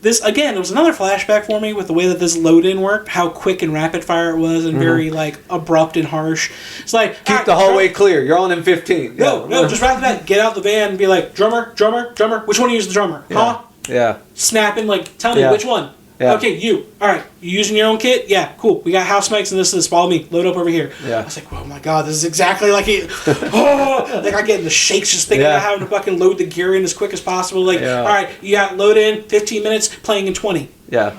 this, again, it was another flashback for me with the way that this load-in worked, how quick and rapid fire it was, and very, like, abrupt and harsh. It's like... Keep the hallway clear. You're on in 15. No, just right after that, get out the van and be like, drummer, drummer, drummer. Which one of you is the drummer? Yeah. Huh? Yeah. Snapping, like, tell me, which one? Yeah. Okay, you. All right, you using your own kit? Yeah, cool. We got house mics and this. Follow me. Load up over here. Yeah. I was like, oh my god, this is exactly like it. Oh, like I get in the shakes just thinking about having to fucking load the gear in as quick as possible. Like, all right, you got load in 15 minutes, playing in 20. Yeah.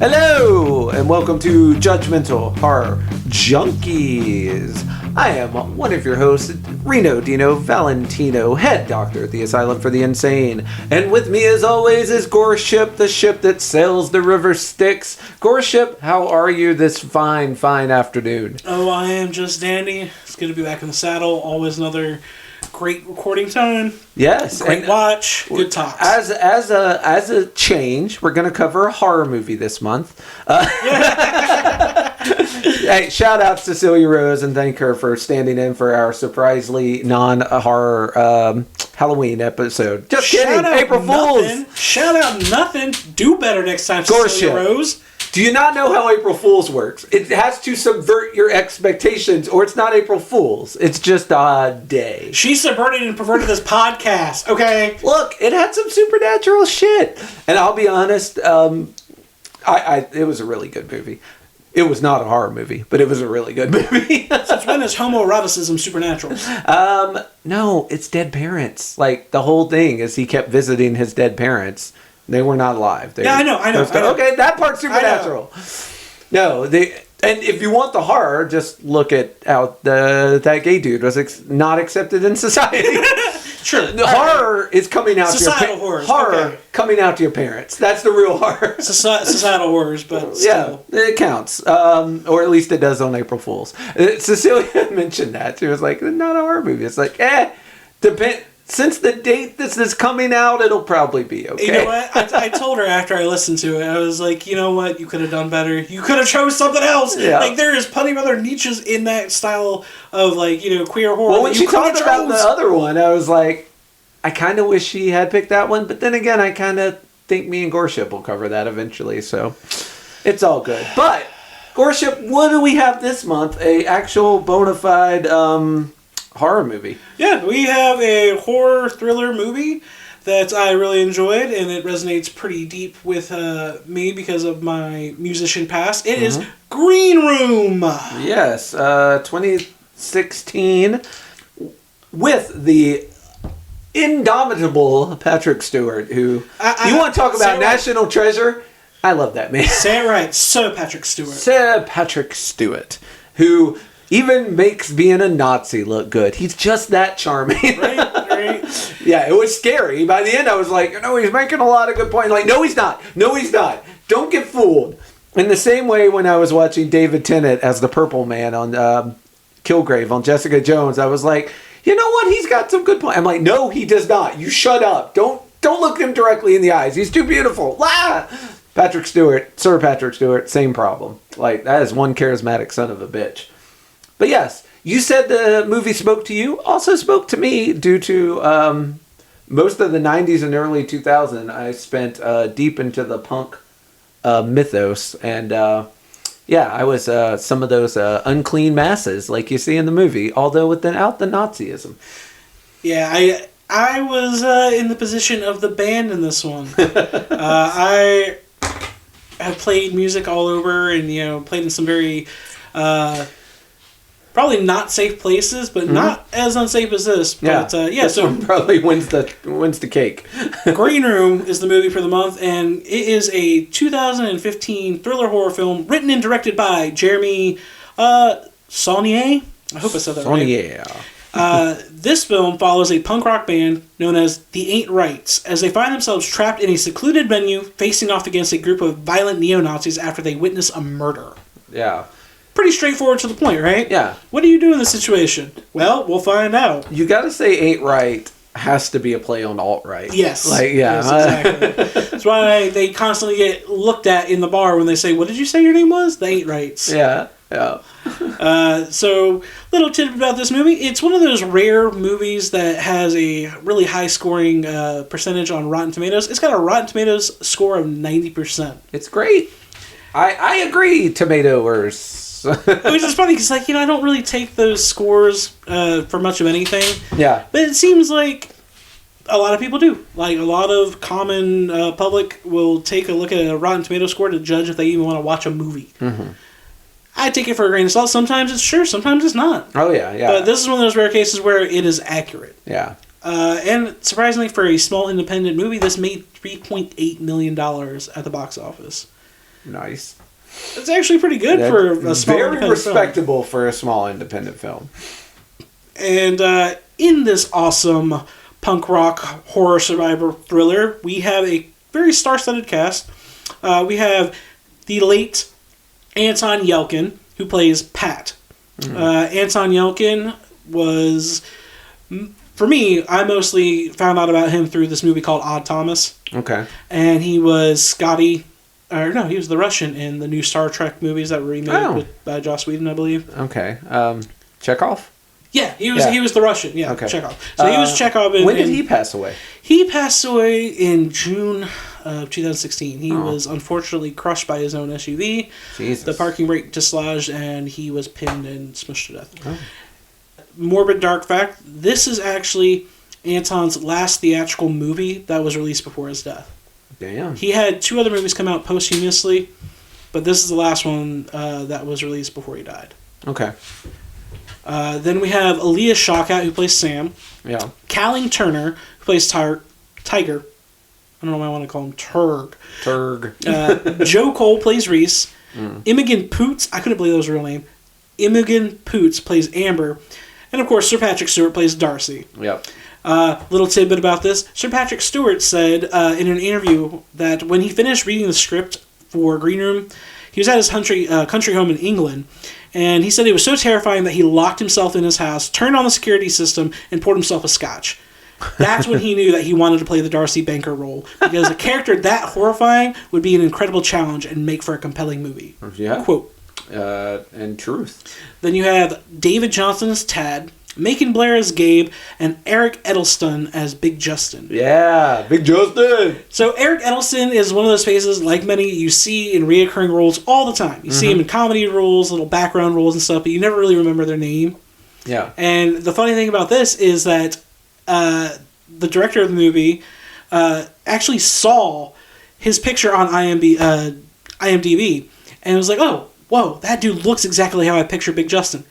Hello, and welcome to Judgmental Horror Junkies. I am one of your hosts, Reno Dino Valentino, head doctor at the Asylum for the Insane. And with me, as always, is Goreship, the ship that sails the river Styx. Goreship, how are you this fine afternoon? Oh, I am just dandy. It's good to be back in the saddle. Always another great recording time. Yes, great watch. Good talks. As a change, we're going to cover a horror movie this month. Hey, shout out to Cecilia Rose and thank her for standing in for our surprisingly non-horror Halloween episode. Just kidding, April Fools. Shout out nothing. Do better next time, Cecilia Rose. Do you not know how April Fool's works? It has to subvert your expectations, or it's not April Fool's. It's just a day. She subverted and perverted this podcast, okay? Look, it had some supernatural shit. And I'll be honest, it was a really good movie. It was not a horror movie, but it was a really good movie. Since when is homoeroticism supernatural? No, it's dead parents. Like, the whole thing is he kept visiting his dead parents. They were not alive. I know. Okay, that part's supernatural. No, and if you want the horror, just look at how that gay dude was not accepted in society. Sure. The horror is coming out societal to your horror coming out to your parents. That's the real horror. Societal horrors, but still. Yeah, it counts. Or at least it does on April Fools. Cecilia mentioned that. She was like, not a horror movie. It's like, depend. Since the date this is coming out, it'll probably be okay. You know what? I told her after I listened to it, I was like, you know what? You could have done better. You could have chose something else. Yeah. Like, there is plenty of other niches in that style of, like, queer horror. Well, when she talked about the other one, I was like, I kind of wish she had picked that one. But then again, I kind of think me and Goreship will cover that eventually. So it's all good. But, Goreship, what do we have this month? A actual bona fide horror movie. Yeah, we have a horror thriller movie that I really enjoyed, and it resonates pretty deep with me because of my musician past. It is Green Room. Yes, 2016 with the indomitable Patrick Stewart, who you want to talk about national treasure? I love that man. Say it right, Sir Patrick Stewart. Sir Patrick Stewart, who even makes being a Nazi look good. He's just that charming. Right. Yeah, it was scary. By the end, I was like, he's making a lot of good points. Like, no, he's not. Don't get fooled. In the same way, when I was watching David Tennant as the Purple Man on Kilgrave on Jessica Jones, I was like, you know what? He's got some good points. I'm like, no, he does not. You shut up. Don't look him directly in the eyes. He's too beautiful. Sir Patrick Stewart, same problem. Like, that is one charismatic son of a bitch. But yes, you said the movie spoke to you. Also spoke to me due to most of the 90s and early 2000s. I spent deep into the punk mythos. And I was some of those unclean masses like you see in the movie, although without the Nazism. Yeah, I was in the position of the band in this one. I have played music all over and, played in some very... probably not safe places, but not as unsafe as this. But, this one probably wins the cake. Green Room is the movie for the month, and it is a 2015 thriller horror film written and directed by Jeremy Saulnier. I hope I said that right. This film follows a punk rock band known as the Ain't Rights as they find themselves trapped in a secluded venue facing off against a group of violent neo-Nazis after they witness a murder. Yeah. Pretty straightforward to the point, right? Yeah. What do you do in this situation? Well, we'll find out. You gotta say Ain't Right has to be a play on alt-right. Yes. Like, yeah. Yes, exactly. That's why they constantly get looked at in the bar when they say, "What did you say your name was?" They ain't rights. Yeah. So, little tidbit about this movie. It's one of those rare movies that has a really high scoring percentage on Rotten Tomatoes. It's got a Rotten Tomatoes score of 90%. It's great. I agree, tomatoers. Which is funny because, I don't really take those scores for much of anything. Yeah. But it seems like a lot of people do. Like, a lot of common public will take a look at a Rotten Tomato score to judge if they even want to watch a movie. Mm-hmm. I take it for a grain of salt. Sometimes it's true, sometimes it's not. Oh, yeah. But this is one of those rare cases where it is accurate. Yeah. And surprisingly, for a small independent movie, this made $3.8 million at the box office. Nice. It's actually pretty good for a small very independent respectable for a small independent film. And in this awesome punk rock horror survivor thriller, we have a very star-studded cast. We have the late Anton Yelchin, who plays Pat. Mm-hmm. Anton Yelchin was, for me, I mostly found out about him through this movie called Odd Thomas. Okay. And he was Scotty. He was the Russian in the new Star Trek movies that were remade by Joss Whedon, I believe. Okay. Chekhov? Yeah, he was the Russian. Yeah, okay. Chekhov. So he was Chekhov. When did he pass away? He passed away in June of 2016. He was unfortunately crushed by his own SUV. Jesus. The parking brake dislodged, and he was pinned and smushed to death. Oh. Morbid dark fact, this is actually Anton's last theatrical movie that was released before his death. Damn. He had 2 other movies come out posthumously, but this is the last one that was released before he died. Okay. Then we have Aaliyah Shawkat, who plays Sam. Yeah. Calling Turner, who plays Tiger. I don't know why I want to call him Turg. Joe Cole plays Reese. Imogen Poots, I couldn't believe that was her real name. Imogen Poots plays Amber. And of course, Sir Patrick Stewart plays Darcy. Yep. Little tidbit about this. Sir Patrick Stewart said in an interview that when he finished reading the script for Green Room, he was at his country home in England, and he said it was so terrifying that he locked himself in his house, turned on the security system, and poured himself a scotch. That's when he knew that he wanted to play the Darcy Banker role, because a character that horrifying would be an incredible challenge and make for a compelling movie. Yeah. Quote. And truth. Then you have David Johnson as Tad, Macon Blair as Gabe, and Eric Edelstein as Big Justin. Yeah, Big Justin! So Eric Edelstein is one of those faces, like many, you see in reoccurring roles all the time. You see him in comedy roles, little background roles and stuff, but you never really remember their name. Yeah. And the funny thing about this is that the director of the movie actually saw his picture on IMDb, and was like, "Oh, whoa, that dude looks exactly how I picture Big Justin."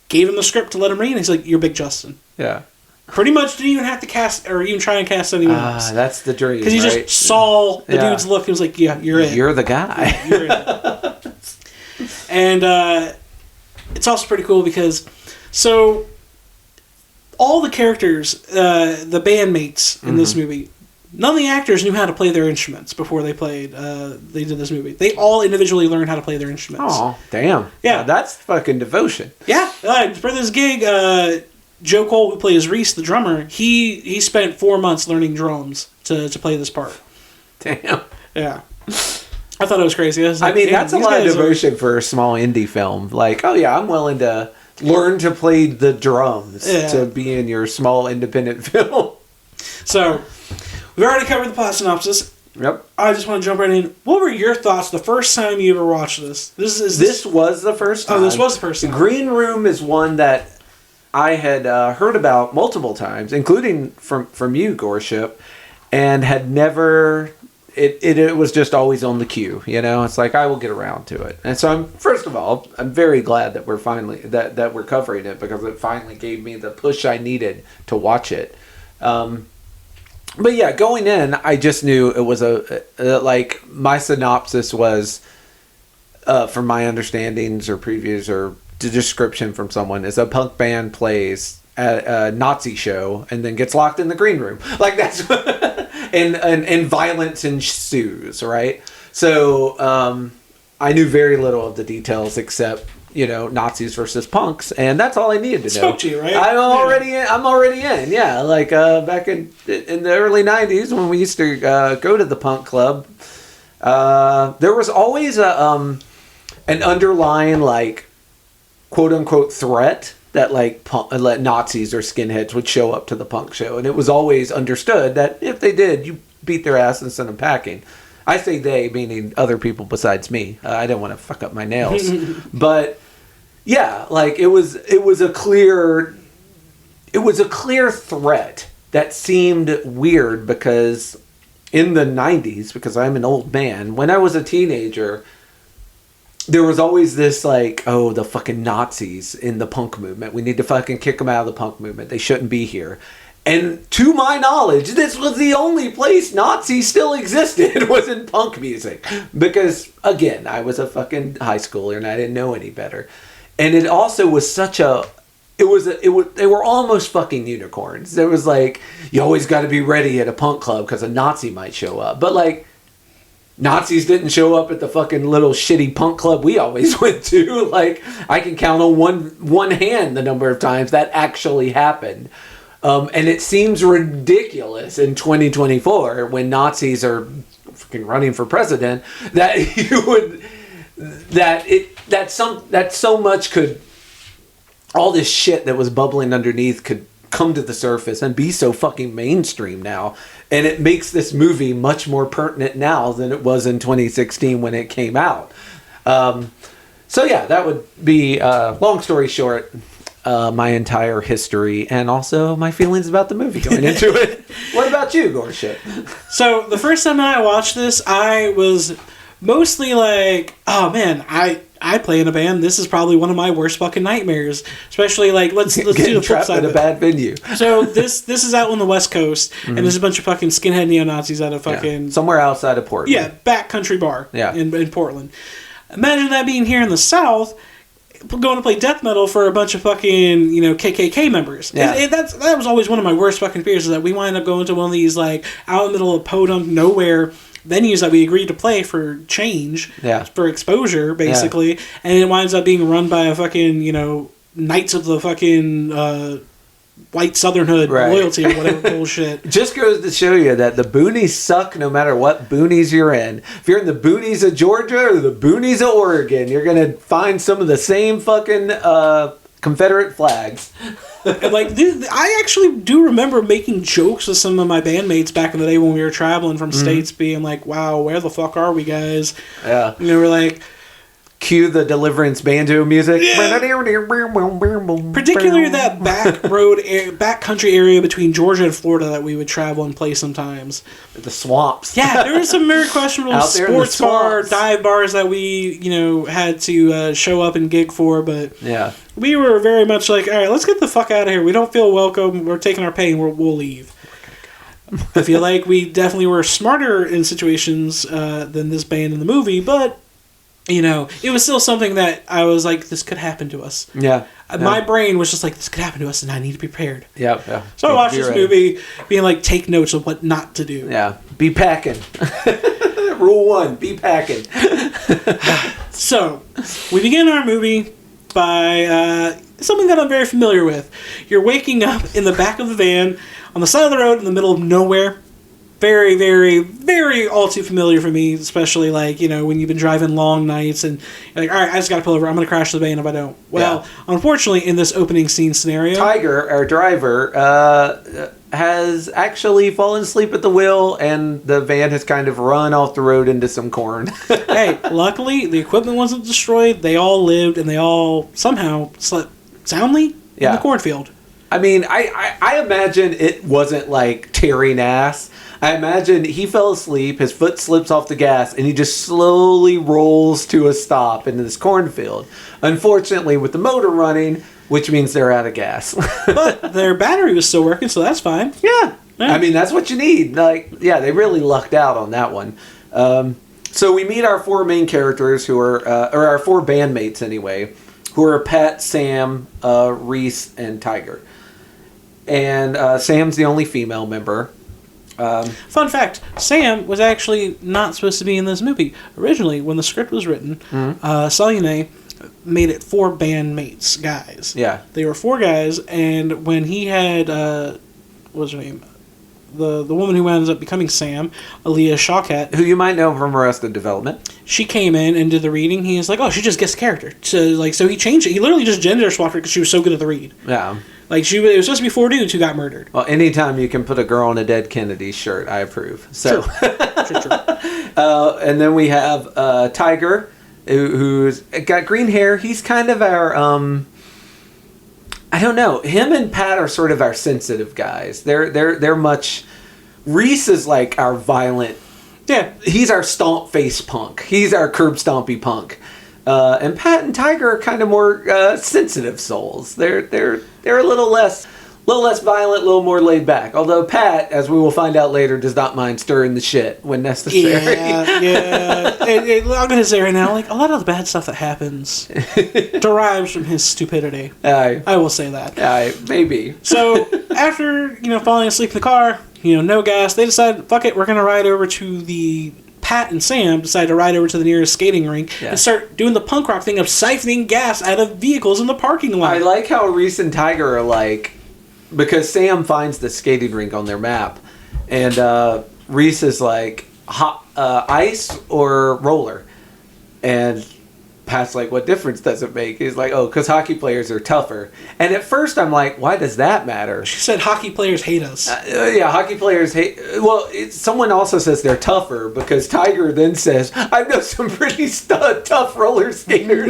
Gave him the script to let him read, and he's like, "You're Big Justin." Yeah. Pretty much didn't even have to cast, or even try and cast anyone else. That's the dream, because he just saw the dude's look and was like, "Yeah, you're it. You're the guy." You're it. And it's also pretty cool because, so, all the characters, the bandmates in this movie, none of the actors knew how to play their instruments before they did this movie. They all individually learned how to play their instruments. Oh, damn. Yeah. That's fucking devotion. Yeah. For this gig, Joe Cole, who plays Reese, the drummer, he spent 4 months learning drums to play this part. Damn. Yeah. I thought it was crazy. That's a lot of devotion for a small indie film. Like, oh yeah, I'm willing to learn to play the drums to be in your small independent film. So, we've already covered the plot synopsis. Yep. I just want to jump right in. What were your thoughts the first time you ever watched this? This was the first time. Oh, this was the first time. The Green Room is one that I had heard about multiple times, including from you, Goreship, and had never... It was just always on the queue, you know. It's like I will get around to it, and so first of all, I'm very glad that we're finally that we're covering it, because it finally gave me the push I needed to watch it. But yeah, going in, I just knew it was like my synopsis was, from my understandings or previews or the description from someone, is a punk band plays at a Nazi show and then gets locked in the green room. Like that's and violence ensues, right? So I knew very little of the details except Nazis versus punks, and that's all I needed to know. Spoke to you, right? I'm already in. Yeah, like back in the early '90s when we used to go to the punk club, there was always an underlying like quote unquote threat that like Nazis or skinheads would show up to the punk show, and it was always understood that if they did, you beat their ass and send them packing. I say they, meaning other people besides me. I didn't want to fuck up my nails, but yeah, like it was a clear threat that seemed weird because in the 90s, because I'm an old man, when I was a teenager, there was always this like, oh, the fucking Nazis in the punk movement. We need to fucking kick them out of the punk movement. They shouldn't be here. And to my knowledge, this was the only place Nazis still existed was in punk music. Because, again, I was a fucking high schooler and I didn't know any better. And it also was such a... they were almost fucking unicorns. There was like, you always got to be ready at a punk club because a Nazi might show up. But like, Nazis didn't show up at the fucking little shitty punk club we always went to. Like, I can count on one hand the number of times that actually happened. And it seems ridiculous in 2024 when Nazis are fucking running for president that so much could, all this shit that was bubbling underneath could come to the surface and be so fucking mainstream now. And it makes this movie much more pertinent now than it was in 2016 when it came out. So yeah, that would be, long story short, my entire history and also my feelings about the movie going into it. What about you, Goreship? So the first time that I watched this, I was mostly like, oh man, I play in a band. This is probably one of my worst fucking nightmares. Especially like let's do the flip side in a bad venue. So this is out on the West Coast, and there's a bunch of fucking skinhead neo-Nazis at a fucking somewhere outside of Portland. Yeah, backcountry bar. Yeah. in Portland. Imagine that being here in the South, going to play death metal for a bunch of fucking, KKK members. Yeah. That was always one of my worst fucking fears, is that we wind up going to one of these, like, out in the middle of podunk nowhere venues that we agreed to play for change, for exposure, basically, and it winds up being run by a fucking, Knights of the fucking, White Southernhood loyalty or whatever bullshit. Just goes to show you that the boonies suck no matter what boonies you're in. If you're in the boonies of Georgia or the boonies of Oregon, you're going to find some of the same fucking Confederate flags. And like, I actually do remember making jokes with some of my bandmates back in the day when we were traveling from states, being like, wow, where the fuck are we, guys? Yeah. And they were like... Cue the Deliverance banjo music. Yeah. Particularly that backcountry area between Georgia and Florida that we would travel and play sometimes. The swamps. Yeah, there were some very questionable sports bar, dive bars that we, had to show up and gig for, but we were very much like, all right, let's get the fuck out of here. We don't feel welcome. We're taking our pay and we'll leave. I feel like we definitely were smarter in situations than this band in the movie, but it was still something that I was like, this could happen to us. Yeah. My brain was just like, this could happen to us and I need to be prepared. Yeah. So I watched this movie being like, take notes of what not to do. Yeah. Be packing. Rule 1, be packing. So, we begin our movie by something that I'm very familiar with. You're waking up in the back of the van on the side of the road in the middle of nowhere. Very, very, very all too familiar for me, especially like, when you've been driving long nights and you're like, all right, I just got to pull over. I'm going to crash the van if I don't. Well, unfortunately, in this opening scene scenario... Tiger, our driver, has actually fallen asleep at the wheel and the van has kind of run off the road into some corn. Hey, luckily, the equipment wasn't destroyed. They all lived and they all somehow slept soundly in the cornfield. I mean, I imagine it wasn't like tearing ass. I imagine he fell asleep, his foot slips off the gas, and he just slowly rolls to a stop into this cornfield. Unfortunately, with the motor running, which means they're out of gas. But their battery was still working, so that's fine. Yeah. I mean, that's what you need. Like, yeah, they really lucked out on that one. So we meet our four main characters who are, or our four bandmates anyway, who are Pat, Sam, Reese, and Tiger. And Sam's the only female member. Fun fact, Sam was actually not supposed to be in this movie. Originally, when the script was written, Salyane made it 4 bandmates, guys. Yeah. They were 4 guys, and when he had, what was her name? The woman who ends up becoming Sam, Aaliyah Shawkat. Who you might know from Arrested Development. She came in and did the reading. He was like, oh, she just guessed character. So he changed it. He literally just gender swapped her because she was so good at the read. Yeah. Like, it was supposed to be 4 dudes who got murdered. Well, anytime you can put a girl in a dead Kennedy shirt, I approve. So, Sure. And then we have Tiger, who's got green hair. He's kind of our, I don't know. Him and Pat are sort of our sensitive guys. They're much. Reese is like our violent. Yeah. He's our stomp face punk. He's our curb stompy punk. And Pat and Tiger are kind of more sensitive souls. They're a little less violent, a little more laid back. Although Pat, as we will find out later, does not mind stirring the shit when necessary. Yeah. I'm gonna say right now, like, a lot of the bad stuff that happens derives from his stupidity. I will say that. Maybe. So after falling asleep in the car, no gas, they decide, fuck it, we're gonna ride over to the. Pat and Sam decide to ride over to the nearest skating rink and start doing the punk rock thing of siphoning gas out of vehicles in the parking lot. I like how Reese and Tiger are like, because Sam finds the skating rink on their map, and Reese is like, ice or roller? And Pat's like, what difference does it make? He's like, oh, because hockey players are tougher. And at first I'm like, why does that matter? She said hockey players hate us. Yeah, hockey players hate... Well, someone also says they're tougher, because Tiger then says, I know some pretty tough roller skaters.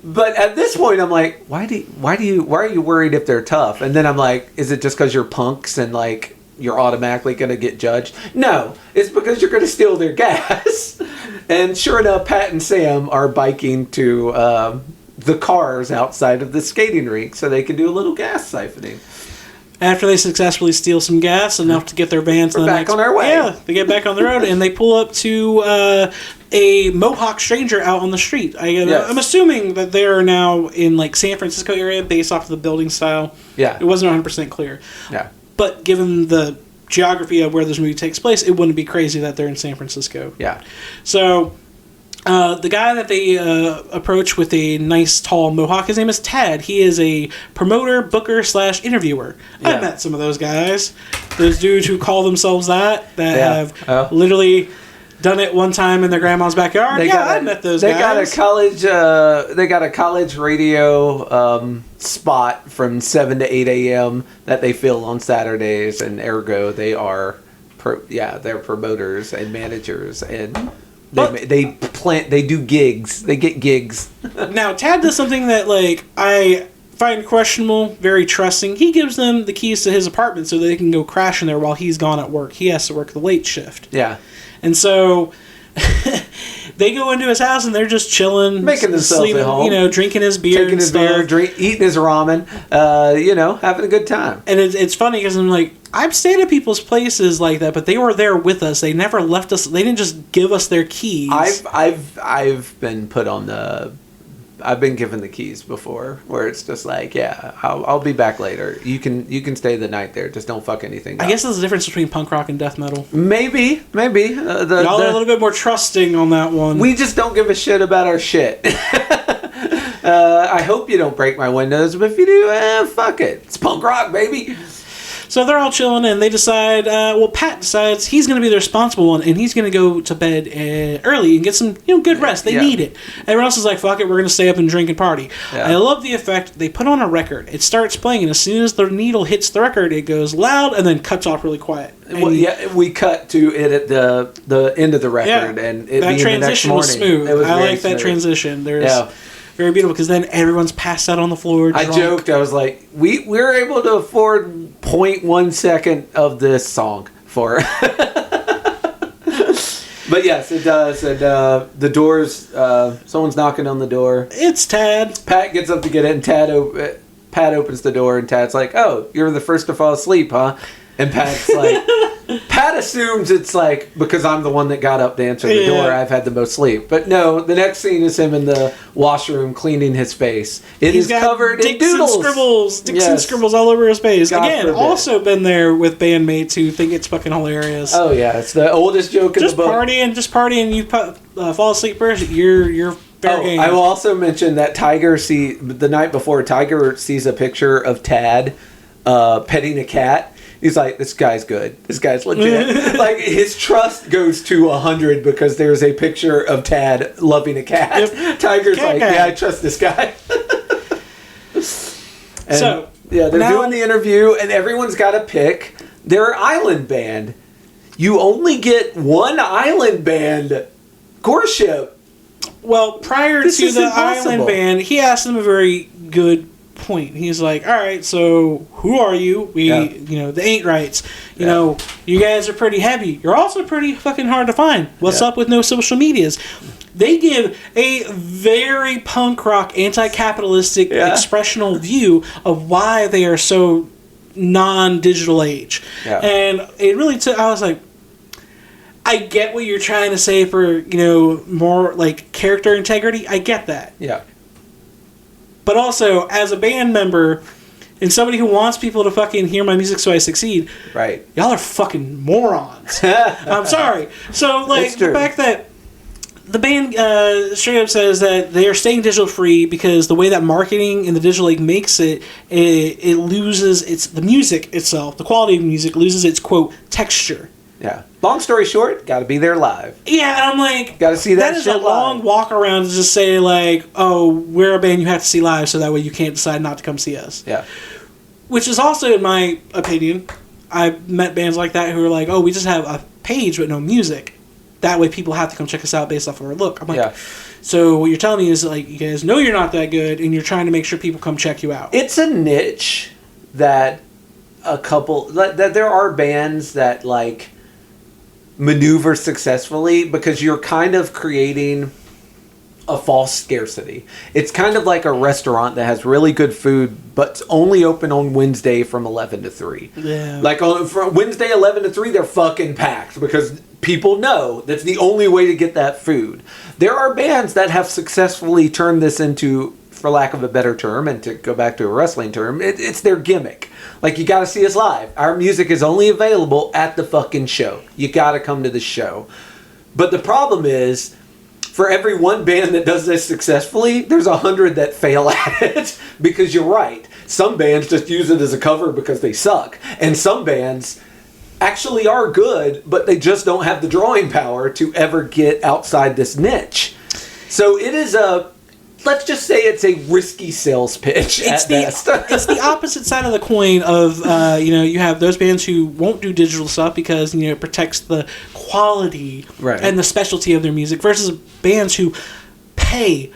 But at this point, I'm like, why are you worried if they're tough? And then I'm like, is it just because you're punks and like you're automatically going to get judged? No, it's because you're going to steal their gas. And sure enough, Pat and Sam are biking to the cars outside of the skating rink so they can do a little gas siphoning. After they successfully steal some gas enough to get their van to on our way. Yeah, they get back on the road and they pull up to a Mohawk stranger out on the street. I'm assuming that they are now in like San Francisco area based off of the building style. Yeah. It wasn't 100% clear. Yeah. But given the geography of where this movie takes place, it wouldn't be crazy that they're in San Francisco. Yeah. So the guy that they approach with a nice tall mohawk, his name is Tad. He is a promoter, booker / interviewer. Yeah. I've met some of those guys. Those dudes who call themselves that have literally done it one time in their grandma's backyard. I've met those guys. They got a college radio spot from 7 to 8 a.m. that they fill on Saturdays, and ergo they are they're promoters and managers, and they do gigs. They get gigs. Now Tad does something that like I find questionable, very trusting. He gives them the keys to his apartment so they can go crash in there while he's gone at work. He has to work the late shift. Yeah. And so they go into his house and they're just chilling, making themselves at home, drinking his beer, taking his beer, eating his ramen, having a good time. And it's funny because I'm like, I've stayed at people's places like that, but they were there with us. They never left us. They didn't just give us their keys. I've been put on the. I've been given the keys before, where it's just like, I'll be back later. You can stay the night there. Just don't fuck anything up. I guess there's a difference between punk rock and death metal. Maybe. Y'all are a little bit more trusting on that one. We just don't give a shit about our shit. I hope you don't break my windows, but if you do, fuck it. It's punk rock, baby. So they're all chilling, and they decide, Pat decides he's going to be the responsible one, and he's going to go to bed early and get some good rest. They need it. Everyone else is like, fuck it, we're going to stay up and drink and party. Yeah. I love the effect. They put on a record. It starts playing, and as soon as the needle hits the record, it goes loud and then cuts off really quiet. We cut to it at the end of the record, and it that being the next morning. Was smooth. I like that transition. Very beautiful, because then everyone's passed out on the floor. Drunk. I joked. I was like, we're able to afford 0.1 second of this song for. But yes, it does. And the doors. Someone's knocking on the door. It's Tad. Pat gets up to get it, and Pat opens the door, and Tad's like, "Oh, you're the first to fall asleep, huh?" And Pat's like, Pat assumes it's like, because I'm the one that got up to answer the door, I've had the most sleep. But no, the next scene is him in the washroom cleaning his face. He's got covered in doodles. Scribbles all over his face. God Again, also been there with bandmates who think it's fucking hilarious. Oh yeah, it's the oldest joke in the book. Just partying. You fall asleep first. You're Fair game. I will also mention that the night before, Tiger sees a picture of Tad petting a cat. He's like, this guy's good. This guy's legit. Like, his trust goes to 100 because there's a picture of Tad loving a cat. Yep. Tiger's cat like, guy. Yeah, I trust this guy. So, yeah, they're doing the interview, and everyone's got to pick their island band. You only get one island band. Goreship. Well, prior to the island band, he asked them a very good point. He's like, all right, so who are you? The ain't rights. You know, you guys are pretty heavy. You're also pretty fucking hard to find. What's up with no social medias? They give a very punk rock, anti-capitalistic, expressional view of why they are so non-digital age. Yeah. And it really I was like, I get what you're trying to say for, more like character integrity. I get that. Yeah. But also, as a band member and somebody who wants people to fucking hear my music so I succeed, right? Y'all are fucking morons. I'm sorry. So, like, the fact that the band straight up says that they are staying digital free because the way that marketing in the digital age makes it loses the music itself, the quality of music loses its, quote, texture. Yeah. Long story short, got to be there live. Yeah, and I'm like, got to see that. That is a long walk around to just say like, oh, we're a band you have to see live, so that way you can't decide not to come see us. Yeah. Which is also, in my opinion, I've met bands like that who are like, oh, we just have a page but no music. That way people have to come check us out based off of our look. I'm like, so what you're telling me is like, you guys know you're not that good, and you're trying to make sure people come check you out. It's a niche that that there are bands that like maneuver successfully because you're kind of creating a false scarcity. It's kind of like a restaurant that has really good food but it's only open on Wednesday from 11 to 3. Yeah. Like from Wednesday 11 to 3 they're fucking packed because people know that's the only way to get that food. There are bands that have successfully turned this into, for lack of a better term, and to go back to a wrestling term, it's their gimmick. Like, you gotta see us live. Our music is only available at the fucking show. You gotta come to the show. But the problem is, for every one band that does this successfully, there's 100 that fail at it. Because you're right. Some bands just use it as a cover because they suck. And some bands actually are good, but they just don't have the drawing power to ever get outside this niche. So it is let's just say it's a risky sales pitch at best. It's the opposite side of the coin of, you have those bands who won't do digital stuff because, it protects the quality and the specialty of their music versus bands who pay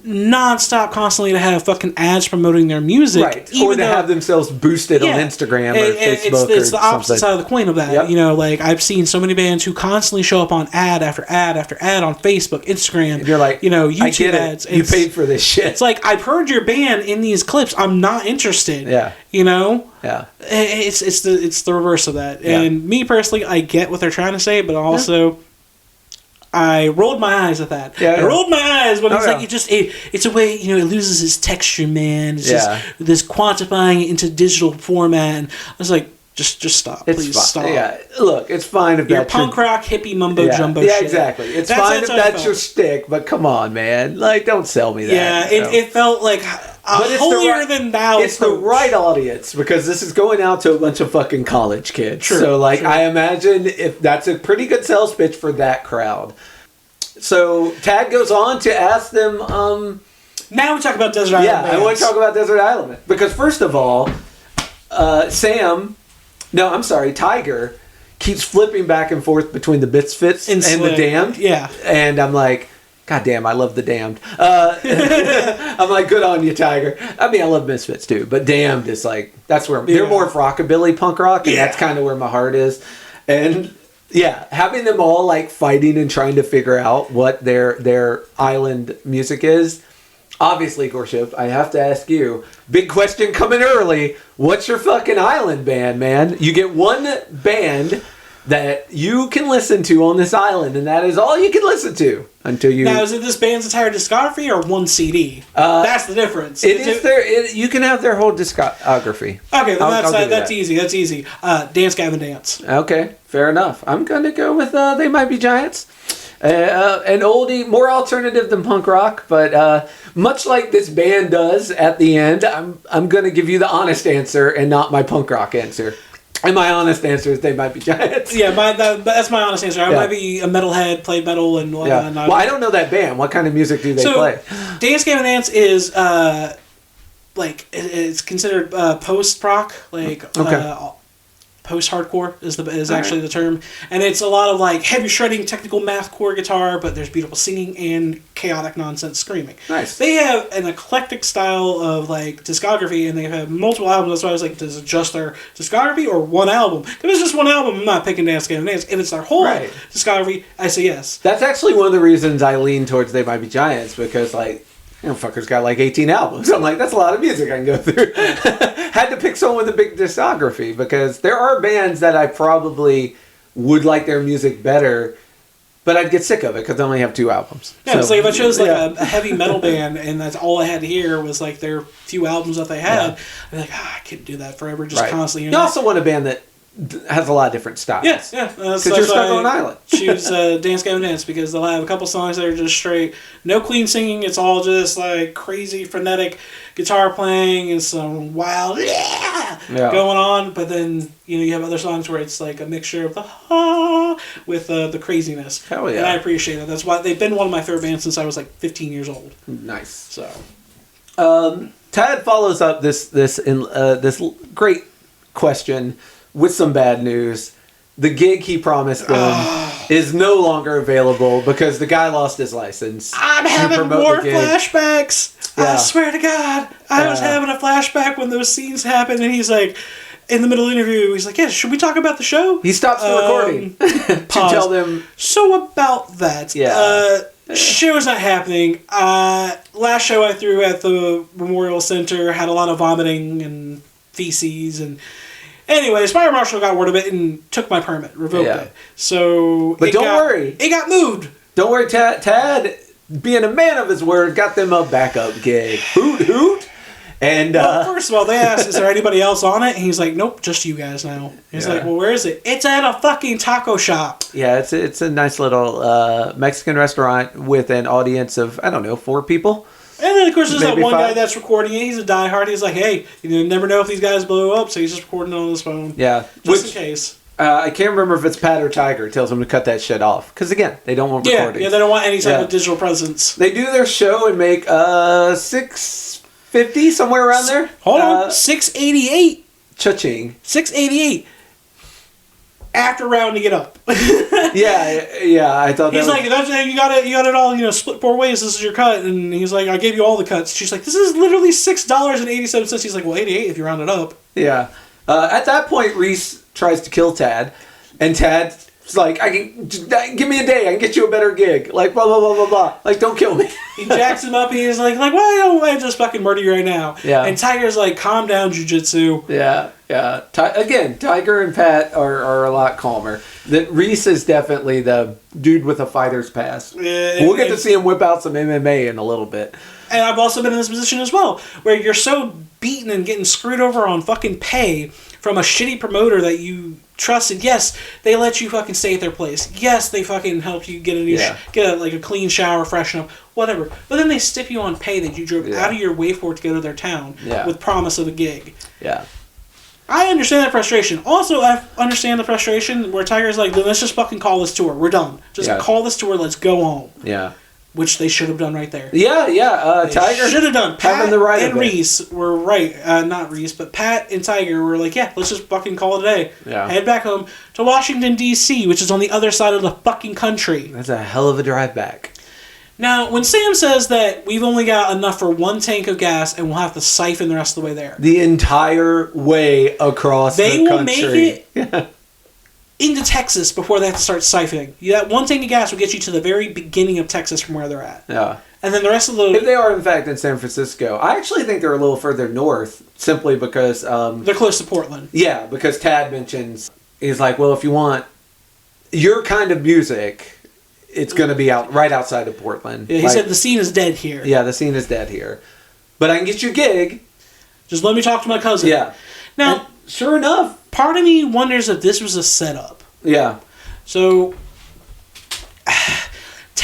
non-stop constantly to have fucking ads promoting their music. Right. Or to have themselves boosted on Instagram or Facebook it's the opposite side of the coin of that. Yep. Like I've seen so many bands who constantly show up on ad after ad after ad on Facebook, Instagram. And you're like, YouTube I get ads. You paid for this shit. It's like, I've heard your band in these clips. I'm not interested. Yeah. Yeah. It's the reverse of that. Yeah. And me personally, I get what they're trying to say, but also I rolled my eyes at that. Yeah, I rolled my eyes when it's like it's a way, it loses its texture, man. It's just this quantifying it into digital format. And I was like, just stop, please stop. Yeah, look, it's fine if you're punk rock hippie mumbo jumbo shit. Yeah, exactly. It's fine if that's your stick, but come on, man, like don't sell me that. Yeah, it felt like holier than thou. It's the right audience because this is going out to a bunch of fucking college kids. True, so I imagine if that's a pretty good sales pitch for that crowd. So Tad goes on to ask them. Now we talk about Desert Island. Yeah, I want to talk about Desert Island because first of all, Tiger keeps flipping back and forth between the Misfits and the Damned. Yeah, and I'm like, God damn, I love the Damned. I'm like, good on you, Tiger. I mean, I love Misfits too, but Damned is like, that's where they're more rockabilly punk rock, and that's kind of where my heart is. And having them all like fighting and trying to figure out what their island music is. Obviously, Goreship, I have to ask you, big question coming early. What's your fucking island band, man? You get one band that you can listen to on this island, and that is all you can listen to until you... Now, is it this band's entire discography or one CD? That's the difference. You can have their whole discography. Okay, then that's easy. That's easy. Dance Gavin Dance. Okay, fair enough. I'm going to go with They Might Be Giants. An oldie, more alternative than punk rock, but much like this band does at the end, I'm going to give you the honest answer and not my punk rock answer. And my honest answer is They Might Be Giants. Yeah, that's my honest answer. I might be a metalhead, played metal, and whatnot. Yeah. Well, I don't know that band. What kind of music do they play? Dance Game and Dance is it's considered post-rock, post-hardcore is actually the term, and it's a lot of like heavy shredding, technical mathcore guitar, but there's beautiful singing and chaotic nonsense screaming. Nice. They have an eclectic style of like discography, and they have multiple albums. That's why I was like, does it just their discography or one album? If it's just one album, I'm not picking Dance Game and Dance. If it's their whole discography, I say yes. That's actually one of the reasons I lean towards They Might Be Giants, because like, fucker's got like 18 albums. I'm like, that's a lot of music I can go through. Had to pick someone with a big discography, because there are bands that I probably would like their music better, but I'd get sick of it because they only have 2 albums. Yeah, so, it's like if I chose like a heavy metal band and that's all I had to hear was like their few albums that they had, I'd be like, I couldn't do that forever, just constantly. You also want a band that has a lot of different styles. Yes, yeah. Because you're stuck on an island. Choose Dance Game and Dance, because they'll have a couple songs that are just straight, no clean singing. It's all just like crazy, frenetic guitar playing and some wild going on. But then you have other songs where it's like a mixture of the with the craziness. Hell yeah! And I appreciate it. That's why they've been one of my favorite bands since I was like 15 years old. Nice. So, Tad follows up this great question with some bad news. The gig he promised them is no longer available because the guy lost his license. I'm having more flashbacks. Yeah. I swear to God, I was having a flashback when those scenes happened, and he's like, in the middle of the interview, he's like, should we talk about the show? He stops the recording to tell them. So about that. Yeah. Show's not happening. Last show I threw at the Memorial Center had a lot of vomiting and feces and... Anyways, Fire Marshal got word of it and took my permit, revoked it. So, but don't worry, it got moved. Don't worry, Tad, being a man of his word, got them a backup gig. Hoot hoot. And first of all, they asked, "Is there anybody else on it?" And he's like, "Nope, just you guys now." He's like, "Well, where is it?" It's at a fucking taco shop. Yeah, it's a nice little Mexican restaurant with an audience of 4 people. And then, of course, there's Maybe that one 5. guy that's recording it. He's a diehard. He's like, hey, you never know if these guys blow up, so he's just recording it on his phone. Yeah. Just in case. I can't remember if it's Pat or Tiger tells him to cut that shit off. Because, again, they don't want recordings. Yeah, they don't want any type of digital presence. They do their show and make $650, somewhere around there. Hold on. $688. Cha-ching. $688. After rounding it up. yeah, I thought he's like, that's, you got it all, split 4 ways, this is your cut. And he's like, I gave you all the cuts. She's like, this is literally $6.87. He's like, well, 88 if you round it up. Yeah. At that point, Reese tries to kill Tad, and Tad's like, give me a day, I can get you a better gig. Like, blah, blah, blah, blah, blah. Like, don't kill me. He jacks him up, he's like, why don't I just fucking murder you right now? Yeah. And Tiger's like, calm down, jujitsu. Yeah. Again, Tiger and Pat are a lot calmer. That Reese is definitely the dude with a fighter's past. We'll get to see him whip out some MMA in a little bit. And I've also been in this position as well, where you're so beaten and getting screwed over on fucking pay from a shitty promoter that you trusted. Yes, they let you fucking stay at their place. Yes, they fucking help you get a new get a clean shower, freshen up, whatever. But then they stiff you on pay that you drove out of your way for to go to their town with promise of a gig. Yeah. I understand that frustration. Also, I understand the frustration where Tiger's like, let's just fucking call this tour. We're done. Just call this tour. Let's go home. Yeah. Which they should have done right there. Yeah. Tiger should have done. Pat the right and Reese were right. Not Reese, but Pat and Tiger were like, yeah, let's just fucking call it a day. Yeah. Head back home to Washington, D.C., which is on the other side of the fucking country. That's a hell of a drive back. Now, when Sam says that we've only got enough for 1 tank of gas and we'll have to siphon the rest of the way there. The entire way across the country. They will make it into Texas before they have to start siphoning. That 1 tank of gas will get you to the very beginning of Texas from where they're at. Yeah. And then the rest of the... If they are, in fact, in San Francisco. I actually think they're a little further north, simply because... they're close to Portland. Yeah, because Tad mentions... He's like, well, if you want your kind of music... It's going to be right outside of Portland. Yeah, he said the scene is dead here. Yeah, the scene is dead here. But I can get you a gig. Just let me talk to my cousin. Yeah. Now, and sure enough. Part of me wonders if this was a setup. Yeah. So,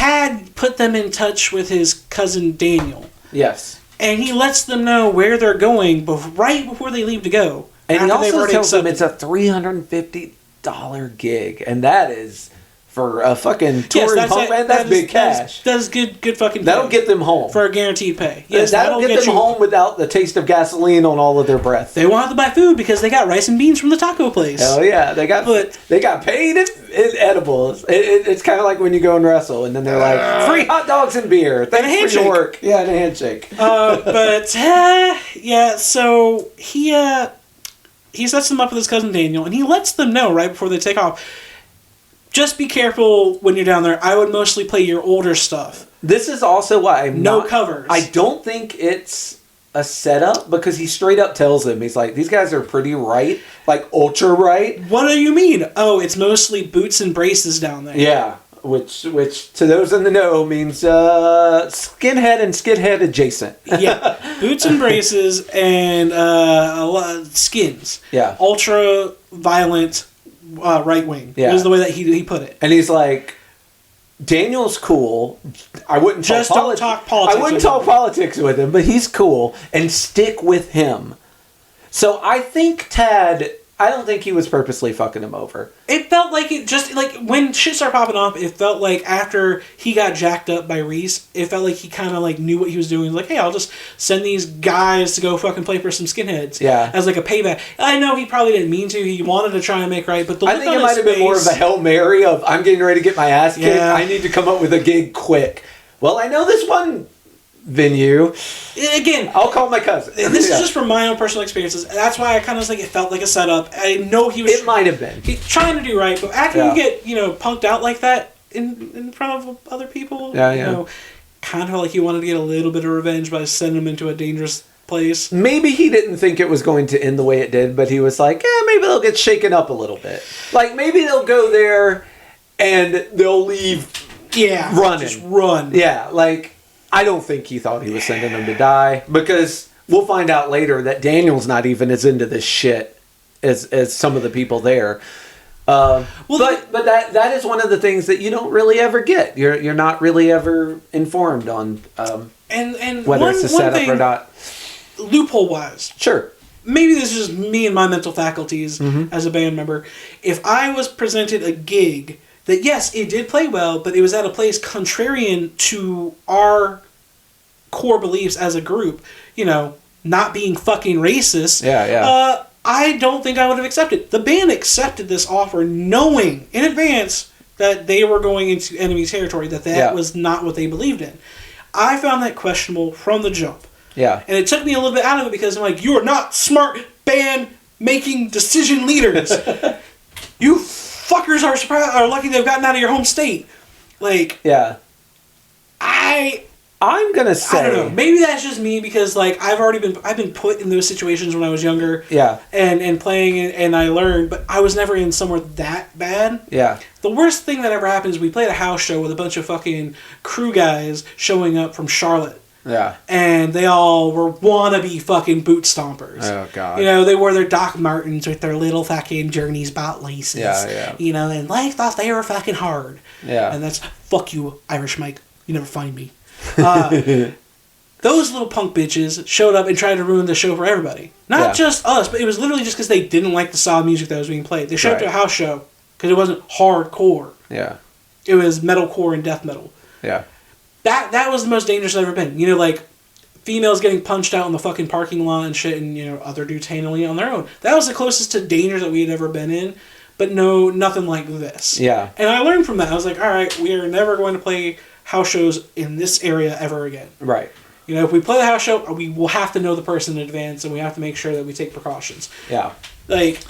Tad put them in touch with his cousin Daniel. Yes. And he lets them know where they're going right before they leave to go. And he also tells them it's a $350 gig. And that is, for a fucking touring punk band, that's big cash. That's good fucking pay. That'll get them home. For a guaranteed pay. Yes, that'll get them home without the taste of gasoline on all of their breath. They won't have to buy food because they got rice and beans from the taco place. Hell yeah. They got paid in edibles. It's kind of like when you go and wrestle and then they're like, free hot dogs and beer. Thanks for your work. Yeah, and a handshake. So he sets them up with his cousin Daniel and he lets them know right before they take off, just be careful when you're down there. I would mostly play your older stuff. This is also why no covers. I don't think it's a setup because he straight up tells them, he's like, these guys are pretty right, like ultra right. What do you mean? Oh, it's mostly boots and braces down there. Yeah, which to those in the know means skinhead and skinhead adjacent. Yeah, boots and braces and a lot of skins. Yeah, ultra violent. Right wing. Yeah. Was the way that he put it. And he's like, Daniel's cool. I wouldn't don't talk politics. I wouldn't talk politics with him, but he's cool and stick with him. So I think Tad, I don't think he was purposely fucking him over. It felt like it just, like, when shit started popping off, it felt like after he got jacked up by Reese, it felt like he kind of, like, knew what he was doing. Like, hey, I'll just send these guys to go fucking play for some skinheads. Yeah. As, like, a payback. I know he probably didn't mean to. He wanted to try and make right, but I think it might have been more of a Hail Mary of, I'm getting ready to get my ass kicked. Yeah. I need to come up with a gig quick. Well, I know this one venue. Again, I'll call my cousin. This is just from my own personal experiences. That's why I kind of think it felt like a setup. I know he was. It might have been. Trying to do right, but after you get punked out like that in front of other people, kind of felt like he wanted to get a little bit of revenge by sending them into a dangerous place. Maybe he didn't think it was going to end the way it did, but he was like, maybe they'll get shaken up a little bit. Like maybe they'll go there and they'll leave. Yeah, running. Just run. Yeah, like. I don't think he thought he was sending them to die because we'll find out later that Daniel's not even as into this shit as some of the people there. But that is one of the things that you don't really ever get. You're not really ever informed on and whether it's a setup or not. Loophole wise, sure. Maybe this is just me and my mental faculties as a band member. If I was presented a gig that, yes, it did play well, but it was at a place contrarian to our core beliefs as a group, not being fucking racist. I don't think I would have accepted. The band accepted this offer knowing in advance that they were going into enemy territory, that was not what they believed in. I found that questionable from the jump. Yeah. And it took me a little bit out of it because I'm like, you are not smart band-making decision leaders. You fuckers are lucky they've gotten out of your home state. Like, yeah. I'm gonna say, I don't know. Maybe that's just me because like I've been put in those situations when I was younger. Yeah. And playing and I learned, but I was never in somewhere that bad. Yeah. The worst thing that ever happened is we played a house show with a bunch of fucking crew guys showing up from Charlotte. Yeah. And they all were wannabe fucking boot stompers. Oh, God. They wore their Doc Martens with their little fucking Journeys bout laces. Yeah, yeah. And they thought they were fucking hard. Yeah. And that's, fuck you, Irish Mike. You never find me. Those little punk bitches showed up and tried to ruin the show for everybody. Not just us, but it was literally just because they didn't like the style of music that was being played. They showed up to a house show because it wasn't hardcore. Yeah. It was metalcore and death metal. Yeah. That was the most dangerous I've ever been. Like, females getting punched out in the fucking parking lot and shit, and, other dudes handling it on their own. That was the closest to danger that we had ever been in, but no, nothing like this. Yeah. And I learned from that. I was like, all right, we are never going to play house shows in this area ever again. Right. If we play the house show, we will have to know the person in advance, and we have to make sure that we take precautions. Yeah. Like,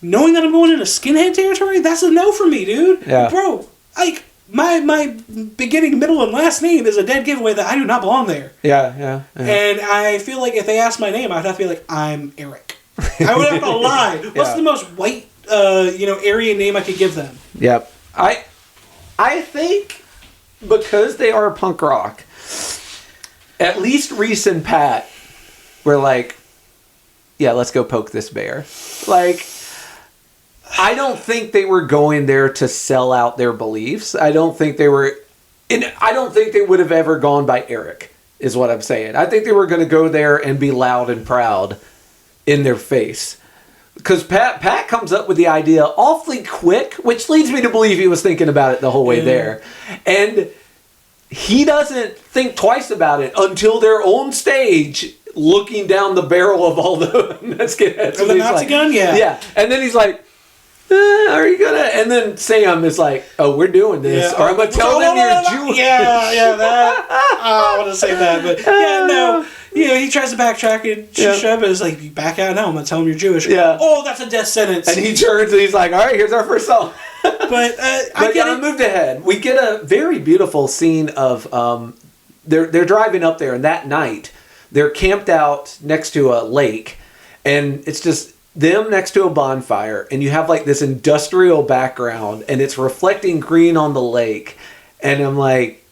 knowing that I'm going into skinhead territory, that's a no for me, dude. Yeah. Bro, like, my beginning, middle, and last name is a dead giveaway that I do not belong there. Yeah. And I feel like if they asked my name, I'd have to be like, I'm Eric. I would have to lie. What's the most white, Aryan name I could give them? Yep. I think because they are punk rock, at least Reese and Pat were like, yeah, let's go poke this bear. Like, I don't think they were going there to sell out their beliefs. I don't think they were And I don't think they would have ever gone by Eric, is what I'm saying. I think they were going to go there and be loud and proud in their face. Because Pat comes up with the idea awfully quick, which leads me to believe he was thinking about it the whole way there. And he doesn't think twice about it until they're on stage looking down the barrel of all the skinheads. The Nazi gun? Yeah. Yeah. And then he's like, are you gonna? And then Sam is like, "Oh, we're doing this, or I'm gonna tell them you're Jewish." Yeah, that. I want to say that, but yeah, no. He tries to backtrack and Shep is like, "You back out now. I'm gonna tell him you're Jewish." Yeah. Oh, that's a death sentence. And he turns and he's like, "All right, here's our first song." But I get it. Moved ahead. We get a very beautiful scene of they're driving up there, and that night they're camped out next to a lake, and it's just them next to a bonfire, and you have like this industrial background, and it's reflecting green on the lake, and I'm like,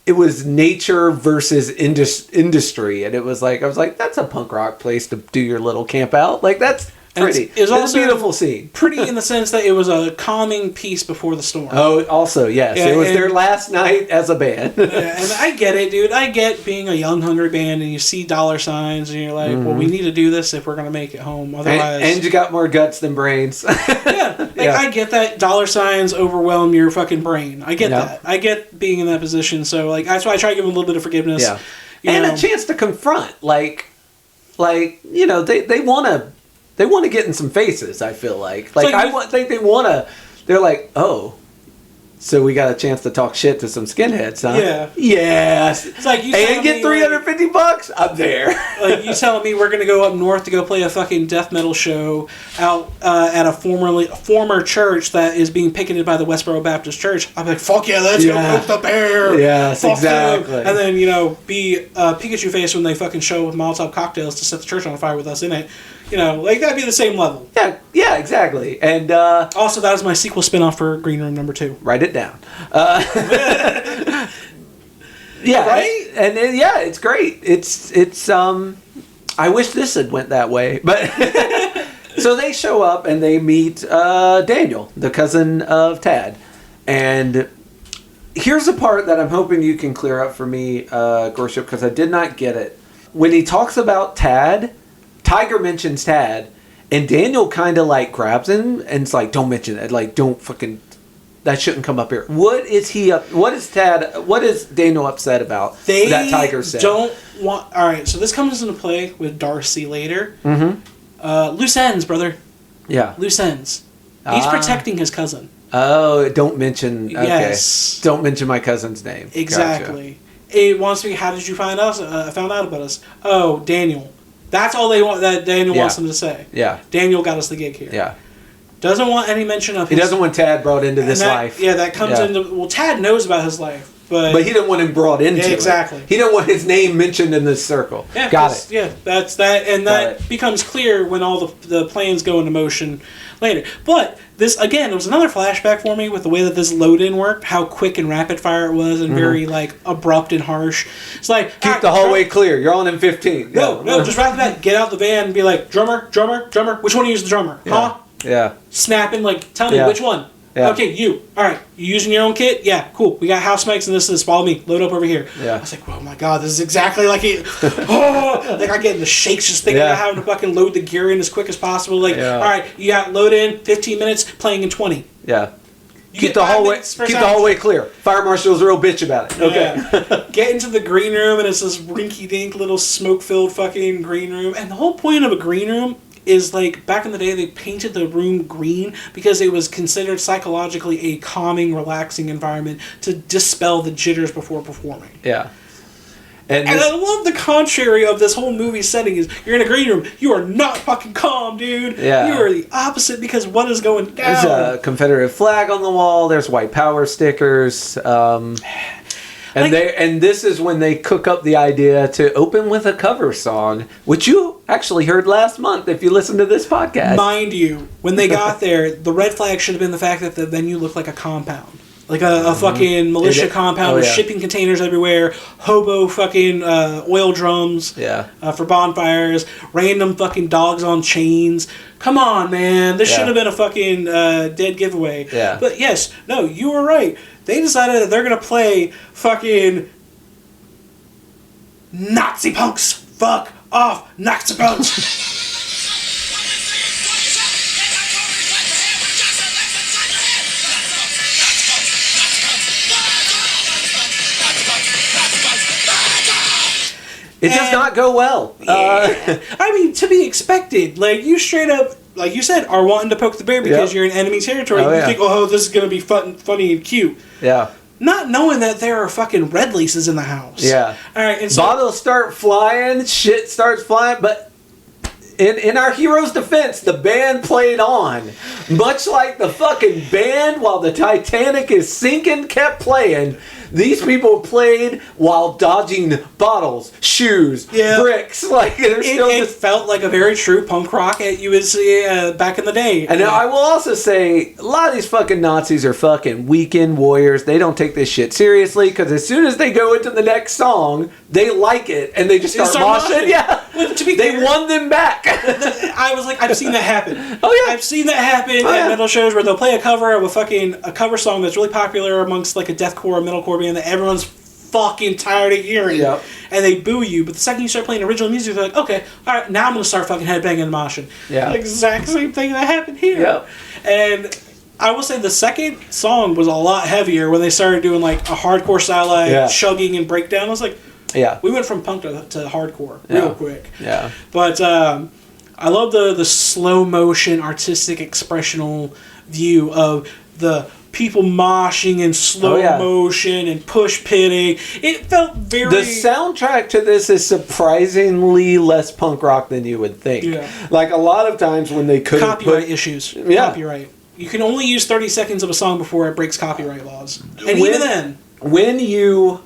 it was nature versus industry, and it was like, I was like, that's a punk rock place to do your little camp out. Like, that's pretty. It was also a beautiful scene. Pretty in the sense that it was a calming piece before the storm. Oh, also, yes. Yeah, it was their last night as a band. Yeah, and I get it, dude. I get being a young, hungry band and you see dollar signs and you're like, well, we need to do this if we're going to make it home. Otherwise... And you got more guts than brains. I get that dollar signs overwhelm your fucking brain. I get that. I get being in that position. So, like, that's why I try to give them a little bit of forgiveness. Yeah. And a chance to confront. Like they want to... They want to get in some faces, I feel like. I think they want to... They're like, oh, so we got a chance to talk shit to some skinheads, huh? Yeah. Yes. It's like you and get $350? I'm there. Like, you telling me we're going to go up north to go play a fucking death metal show out at a former church that is being picketed by the Westboro Baptist Church. I'm like, fuck yeah, let's go poke the bear. Yes, fuck exactly. Them. And then, be Pikachu face when they fucking show with Molotov cocktails to set the church on fire with us in it. That'd be the same level. Yeah, exactly. And also, that is my sequel spinoff for Green Room number 2. Write it down. Yeah, right. And it's great. It's I wish this had went that way, but so they show up and they meet Daniel, the cousin of Tad, and here's the part that I'm hoping you can clear up for me, Goreship, because I did not get it when he talks about Tad. Tiger mentions Tad, and Daniel kind of like grabs him and it's like, don't mention it. Like, don't fucking, that shouldn't come up here. What is Daniel upset about that Tiger said? All right, so this comes into play with Darcy later. Mm-hmm. Loose ends, brother. Yeah. Loose ends. He's protecting his cousin. Oh, don't mention, okay. Yes. Don't mention my cousin's name. Exactly. Gotcha. It wants to be, how did you find us? Found out about us. Oh, Daniel. That's all they want. That Daniel wants them to say. Yeah. Daniel got us the gig here. Yeah. Doesn't want any mention of. He doesn't want Tad brought into this life. Yeah, that comes into. Well, Tad knows about his life, but he didn't want him brought into. Yeah, exactly. He didn't want his name mentioned in this circle. Yeah, got it. Yeah, that's that, and that becomes clear when all the plans go into motion later. But this again, it was another flashback for me with the way that this load-in worked, how quick and rapid fire it was, and very like abrupt and harsh. It's like keep the hallway clear. You're on M15. No, just right after that, get out the van and be like, drummer. Which one is the drummer? Huh? Yeah. Snapping like, tell me which one. Yeah. Okay, you. All right, you using your own kit? Yeah, cool. We got house mics and this. Follow me. Load up over here. Yeah. I was like, oh my god, this is exactly like it. Like I get in the shakes just thinking about having to fucking load the gear in as quick as possible. Like, all right, you got load in 15 minutes, playing in 20. Yeah. Keep the hallway clear. Fire marshal's a real bitch about it. Okay. Yeah. Get into the green room and it's this rinky-dink little smoke-filled fucking green room. And the whole point of a green room is like back in the day they painted the room green because it was considered psychologically a calming, relaxing environment to dispel the jitters before performing. Yeah. And I love the contrary of this whole movie setting is you're in a green room, you are not fucking calm, dude. Yeah. You are the opposite because what is going down? There's a Confederate flag on the wall, there's white power stickers, and this is when they cook up the idea to open with a cover song, which you actually heard last month if you listened to this podcast. Mind you, when they got there, the red flag should have been the fact that the venue looked like a compound. Like a fucking militia compound with shipping containers everywhere, hobo fucking oil drums for bonfires, random fucking dogs on chains. Come on, man. This should have been a fucking dead giveaway. Yeah. But yes, no, you were right. They decided that they're going to play fucking Nazi punks. Fuck off, Nazi punks. It does not go well. Yeah. I mean, to be expected. Like, you straight up, like you said, are wanting to poke the bear because you're in enemy territory. You think, oh, this is going to be funny and cute. Yeah. Not knowing that there are fucking red laces in the house. Yeah. All right. And so, bottles start flying, shit starts flying, but in our hero's defense, the band played on. Much like the fucking band while the Titanic is sinking kept playing. These people played while dodging bottles, shoes, bricks. Like it felt like a very true punk rock you would see back in the day. And I will also say, a lot of these fucking Nazis are fucking weekend warriors. They don't take this shit seriously because as soon as they go into the next song, they like it and they just start moshing. Yeah, well, to be they won them back. I was like, I've seen that happen. Oh yeah, I've seen that happen at metal shows where they'll play a cover of a cover song that's really popular amongst like a deathcore or metalcore band that everyone's fucking tired of hearing. Yep. And they boo you, but the second you start playing original music, they're like, okay, all right, now I'm going to start fucking headbanging and moshing. Yeah. The exact same thing that happened here. Yep. And I will say the second song was a lot heavier when they started doing like a hardcore style chugging and breakdown. I was like, we went from punk to hardcore real quick. Yeah. But I love the slow motion, artistic, expressional view of the people moshing in slow motion and push pitting. It felt very... The soundtrack to this is surprisingly less punk rock than you would think. Yeah. Like a lot of times when they could Copyright issues. Yeah. Copyright. You can only use 30 seconds of a song before it breaks copyright laws. And even then... When you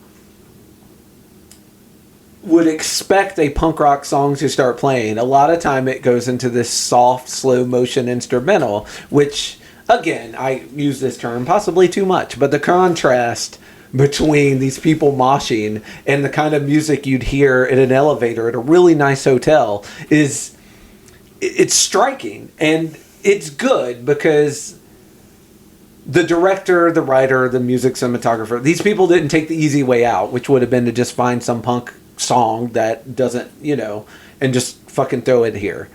would expect a punk rock song to start playing, a lot of time it goes into this soft, slow motion instrumental, which... Again, I use this term possibly too much, but the contrast between these people moshing and the kind of music you'd hear in an elevator at a really nice hotel it's striking, and it's good because the director, the writer, the music cinematographer, these people didn't take the easy way out, which would have been to just find some punk song that doesn't, and just fucking throw it here.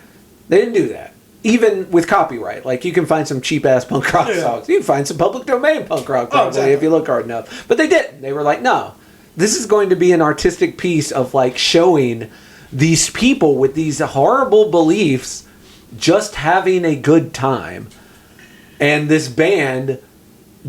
They didn't do that. Even with copyright, like you can find some cheap ass punk rock songs. You can find some public domain punk rock probably if you look hard enough. But they didn't. They were like, no, this is going to be an artistic piece of like showing these people with these horrible beliefs just having a good time, and this band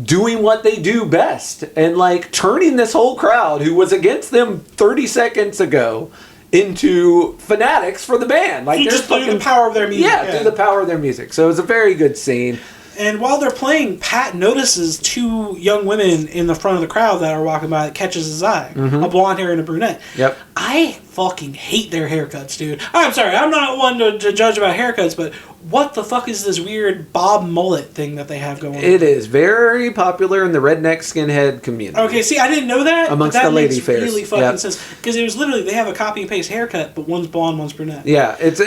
doing what they do best and like turning this whole crowd who was against them 30 seconds ago into fanatics for the band. Like just through the power of their music. Yeah, through the power of their music. So it was a very good scene. And while they're playing, Pat notices two young women in the front of the crowd that are walking by that catches his eye. Mm-hmm. A blonde hair and a brunette. Yep. I fucking hate their haircuts, dude. I'm sorry, I'm not one to judge about haircuts, but what the fuck is this weird bob mullet thing that they have going on? It is very popular in the redneck skinhead community. Okay, see, I didn't know that. Amongst the lady fairs. Really fucking sense. Because it was literally, they have a copy and paste haircut, but one's blonde, one's brunette. Yeah, it's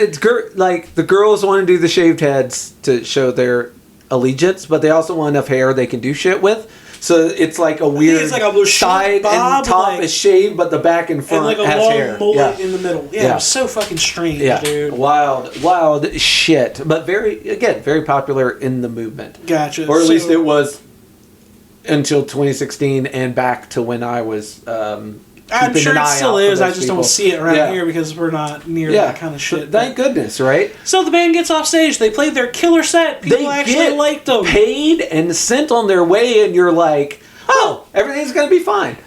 like the girls want to do the shaved heads to show their allegiance, but they also want enough hair they can do shit with. So it's like a weird it's like a side bob, and top is shaved, but the back and front and like a has long hair. mullet in the middle. Yeah, it was so fucking strange, dude. Wild shit. But very popular in the movement. Gotcha. Or at least it was until 2016 and back to when I was I'm sure it still is. I just people. Don't see it around here because we're not near that kind of shit. Thank goodness, right? So the band gets off stage. They played their killer set. People actually liked them. Paid and sent on their way, and you're like, oh, everything's going to be fine.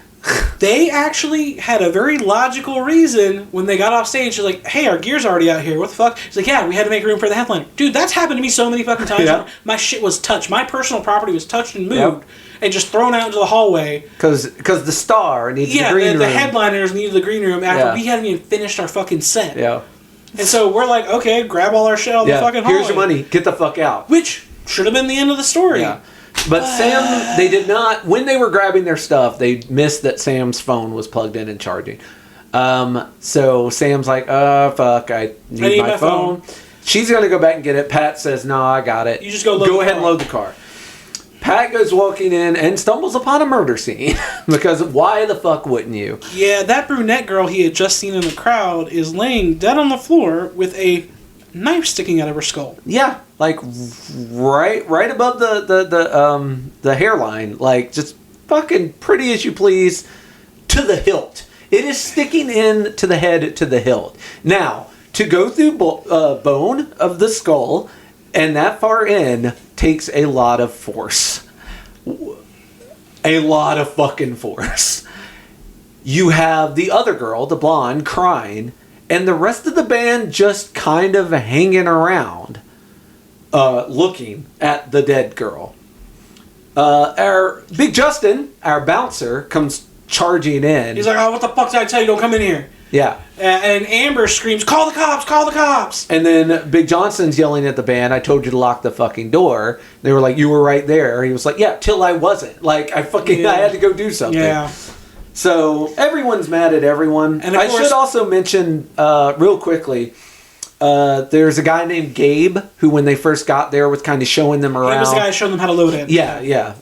They actually had a very logical reason when they got off stage. They're like, hey, our gear's already out here. What the fuck? It's like, yeah, we had to make room for the headliner. Dude, that's happened to me so many fucking times. Yeah. My shit was touched. My personal property was touched and moved and just thrown out into the hallway. Because the star needs the green room. The headliners needed the green room after we hadn't even finished our fucking set. Yeah. And so we're like, okay, grab all our shit out of the fucking hallway. Here's your money. Get the fuck out. Which should have been the end of the story. Yeah. But Sam, they did not, when they were grabbing their stuff, they missed that Sam's phone was plugged in and charging. So Sam's like, fuck, I need my phone. She's going to go back and get it. Pat says, no, I got it. You just go ahead and load the car. Pat goes walking in and stumbles upon a murder scene. Because why the fuck wouldn't you? Yeah, that brunette girl he had just seen in the crowd is laying dead on the floor with a knife sticking out of her skull. Yeah, like right above the hairline. Like, just fucking pretty as you please to the hilt. It is sticking in to the head to the hilt. Now, to go through bone of the skull and that far in takes a lot of force. A lot of fucking force. You have the other girl, the blonde, crying, and the rest of the band just kind of hanging around, looking at the dead girl. Our Big Justin, our bouncer, comes charging in. He's like, oh, what the fuck did I tell you? Don't come in here. Yeah. And Amber screams, call the cops, call the cops. And then Big Johnson's yelling at the band, I told you to lock the fucking door. They were like, you were right there. He was like, yeah, till I wasn't. Like, I had to go do something. Yeah. So everyone's mad at everyone. And I should also mention, real quickly, there's a guy named Gabe who, when they first got there, was kind of showing them around. He was the guy showing them how to load it. Yeah.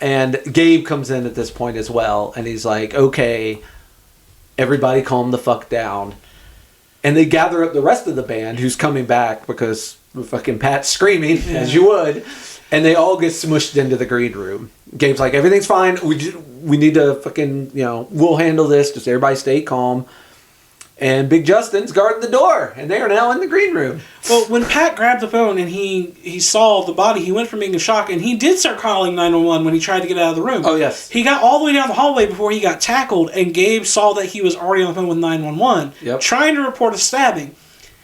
And Gabe comes in at this point as well, and he's like, okay, everybody calm the fuck down. And they gather up the rest of the band who's coming back because fucking Pat's screaming, as you would, and they all get smushed into the green room. Gabe's like, everything's fine. We need to fucking, we'll handle this. Just everybody stay calm. And Big Justin's guarding the door, and they are now in the green room. Well, when Pat grabbed the phone and he saw the body, he went from being in shock, and he did start calling 911 when he tried to get out of the room. Oh, yes. He got all the way down the hallway before he got tackled, and Gabe saw that he was already on the phone with 911, trying to report a stabbing.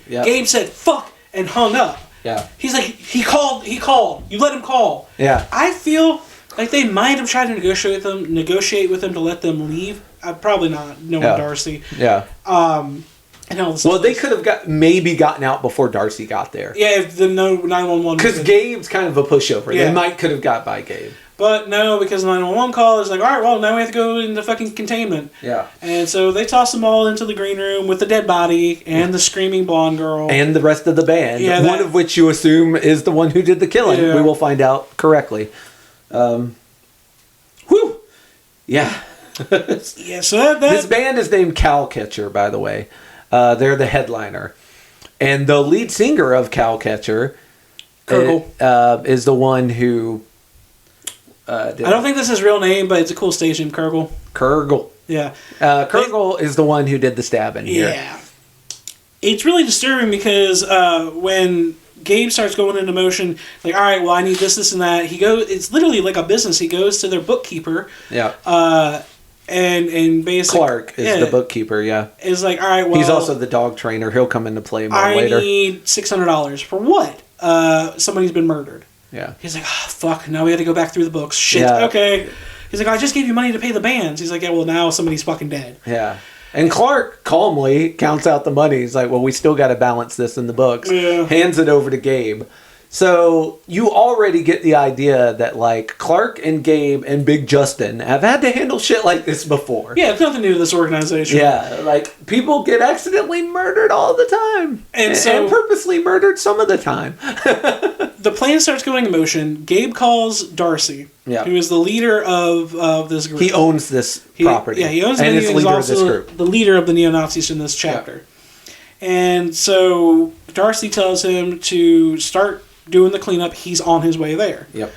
Yep. Gabe said, fuck, and hung up. Yeah. He's like, he called. You let him call. Yeah. I feel like they might have tried to negotiate with them to let them leave. Probably not, knowing Darcy. Yeah. And all this. Well, they could have gotten out before Darcy got there. Yeah, if the 911. Because Gabe's kind of a pushover. Yeah. They could have got by Gabe. But no, because the 911 call is like, all right, well, now we have to go into fucking containment. Yeah. And so they toss them all into the green room with the dead body and the screaming blonde girl. And the rest of the band. Yeah, one of which you assume is the one who did the killing. Yeah. We will find out correctly. Whew. Yeah. Yeah, so this band is named Cowcatcher, by the way. They're the headliner. And the lead singer of Cowcatcher is the one who... I don't think this is his real name, but it's a cool stage name, Kurgle. Kurgle. Yeah. Kurgle is the one who did the stabbing here. Yeah. It's really disturbing because when Gabe starts going into motion, like, all right, well, I need this, and that. It's literally like a business. He goes to their bookkeeper. Yeah. And basically... Clark is the bookkeeper, yeah. Is like, all right, well... He's also the dog trainer. He'll come into play more later. I need $600. For what? Somebody's been murdered. Yeah. He's like, oh, fuck, now we have to go back through the books. Shit, okay. He's like, I just gave you money to pay the bands. He's like, yeah, well, now somebody's fucking dead. Yeah. And Clark calmly counts out the money. He's like, well, we still got to balance this in the books. Yeah. Hands it over to Gabe. So you already get the idea that, like, Clark and Gabe and Big Justin have had to handle shit like this before. Yeah, it's nothing new to this organization. Yeah, like, people get accidentally murdered all the time. And purposely murdered some of the time. The plan starts going in motion. Gabe calls Darcy, who is the leader of this group. He owns this property. Yeah, he owns it. And is leader also of this group. The leader of the neo-Nazis in this chapter. Yeah. And so Darcy tells him to start doing the cleanup. He's on his way there. Yep.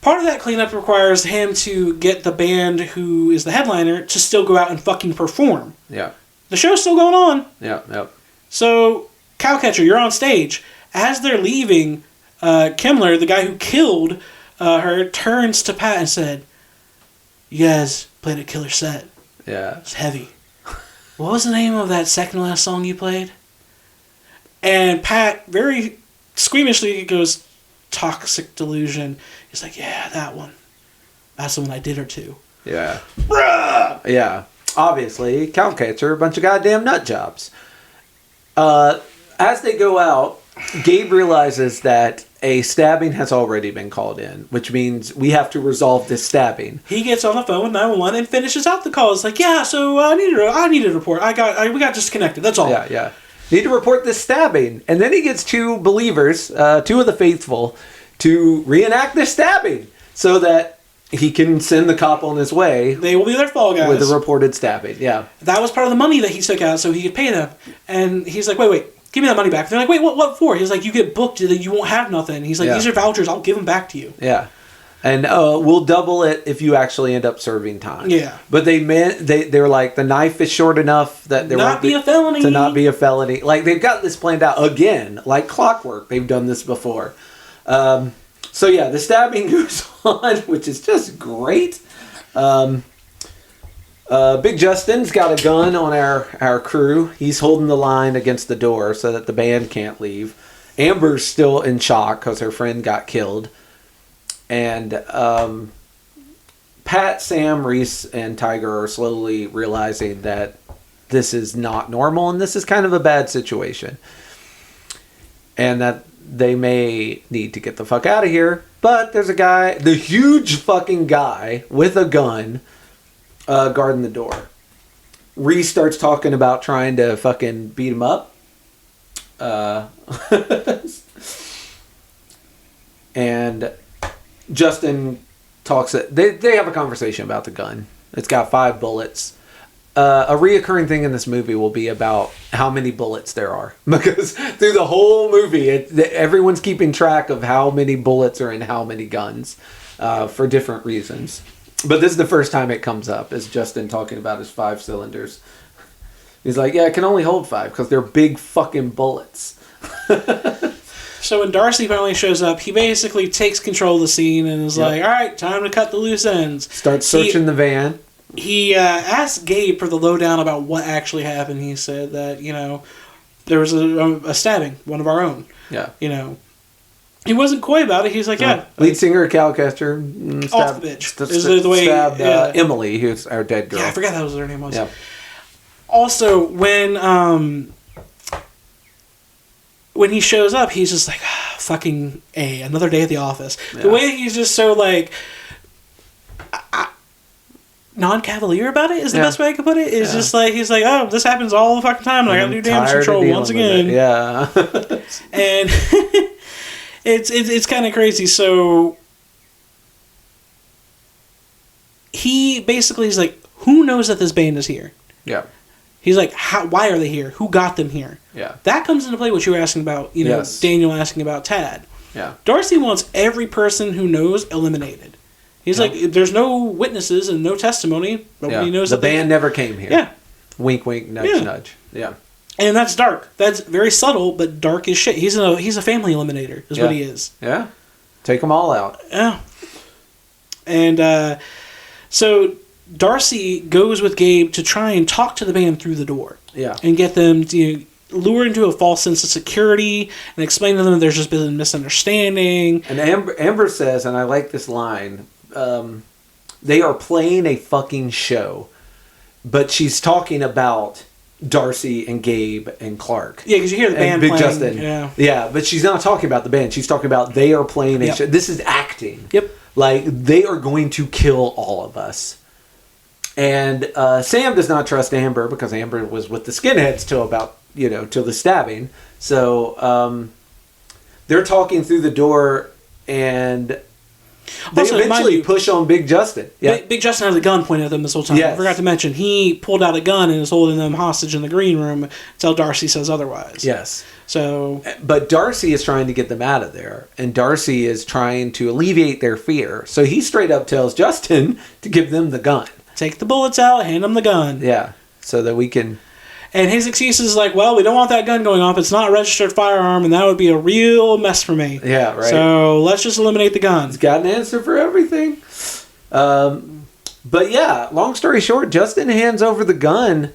Part of that cleanup requires him to get the band who is the headliner to still go out and fucking perform. Yeah. The show's still going on. Yeah, yep. So, Cowcatcher, you're on stage. As they're leaving, Kimmler, the guy who killed her, turns to Pat and said, you guys played a killer set. Yeah. It's heavy. What was the name of that second last song you played? And Pat very squeamishly goes, Toxic Delusion. He's like, yeah, that one. That's the one I did her to. Yeah. Bruh! Yeah. Obviously, Cowcatcher, a bunch of goddamn nut jobs. As they go out, Gabe realizes that a stabbing has already been called in, which means we have to resolve this stabbing. He gets on the phone with 911 and finishes out the call. It's like, yeah, so I need a report. We got disconnected. That's all. Yeah. Need to report this stabbing. And then he gets two believers, two of the faithful, to reenact this stabbing so that he can send the cop on his way. They will be their fall guys. With the reported stabbing, yeah. That was part of the money that he took out so he could pay them. And he's like, wait. Give me that money back. They're like, wait, what for? He's like, you get booked, you won't have nothing. He's like, these are vouchers, I'll give them back to you. Yeah. And we'll double it if you actually end up serving time. Yeah. But they're like, the knife is short enough that there won't be a felony. To not be a felony. Like, they've got this planned out again, like clockwork. They've done this before. So yeah, the stabbing goes on, which is just great. Big Justin's got a gun on our crew. He's holding the line against the door so that the band can't leave. Amber's still in shock because her friend got killed. And Pat, Sam, Reese, and Tiger are slowly realizing that this is not normal and this is kind of a bad situation. And that they may need to get the fuck out of here. But there's a guy, the huge fucking guy with a gun, guarding the door. Reese starts talking about trying to fucking beat him up. And Justin talks. They have a conversation about the gun. It's got 5 bullets. A reoccurring thing in this movie will be about how many bullets there are. Because through the whole movie, everyone's keeping track of how many bullets are in how many guns for different reasons. But this is the first time it comes up, is Justin talking about his 5 cylinders. He's like, yeah, it can only hold 5 because they're big fucking bullets. So when Darcy finally shows up, he basically takes control of the scene and is like, all right, time to cut the loose ends. Starts searching the van. He asked Gabe for the lowdown about what actually happened. He said that, there was a stabbing, one of our own. Yeah. He wasn't coy about it. He's like, yeah. Lead singer Cal Kester off the bitch. Stabbed Emily, who's our dead girl. Yeah, I forgot that was what her name was. Yeah. Also, when he shows up, he's just like, fucking another day at the office. Yeah. The way he's just so like non-cavalier about it is the best way I could put it. Is just like, he's like, oh, this happens all the fucking time and I gotta do damage control once again. Yeah. And it's kind of crazy. So he basically is like, who knows that this band is here? Yeah. He's like, why are they here? Who got them here? Yeah. That comes into play what you were asking about, Daniel asking about Tad. Yeah. Darcy wants every person who knows eliminated. He's like, there's no witnesses and no testimony. Nobody knows the band never came here. Yeah. Wink, wink, nudge, nudge. Yeah. And that's dark. That's very subtle, but dark as shit. He's a family eliminator, is what he is. Yeah. Take them all out. Yeah. And so Darcy goes with Gabe to try and talk to the band through the door. Yeah. And get them to lure into a false sense of security and explain to them that there's just been a misunderstanding. And Amber says, and I like this line, they are playing a fucking show. But she's talking about Darcy and Gabe and Clark. Yeah, because you hear the band Big playing. Justin. Yeah, but she's not talking about the band. She's talking about they are playing a show. This is acting. Yep. Like, they are going to kill all of us. And Sam does not trust Amber because Amber was with the skinheads till the stabbing. So they're talking through the door and they eventually push on Big Justin. Yeah. Big Justin has a gun pointed at them this whole time. Yes. I forgot to mention, he pulled out a gun and is holding them hostage in the green room until Darcy says otherwise. Yes. So, but Darcy is trying to get them out of there, and Darcy is trying to alleviate their fear. So he straight up tells Justin to give them the gun. Take the bullets out, hand them the gun. Yeah, so that we can... And his excuse is like, well, we don't want that gun going off. It's not a registered firearm, and that would be a real mess for me. Yeah, right. So let's just eliminate the gun. He's got an answer for everything. But yeah, long story short, Justin hands over the gun,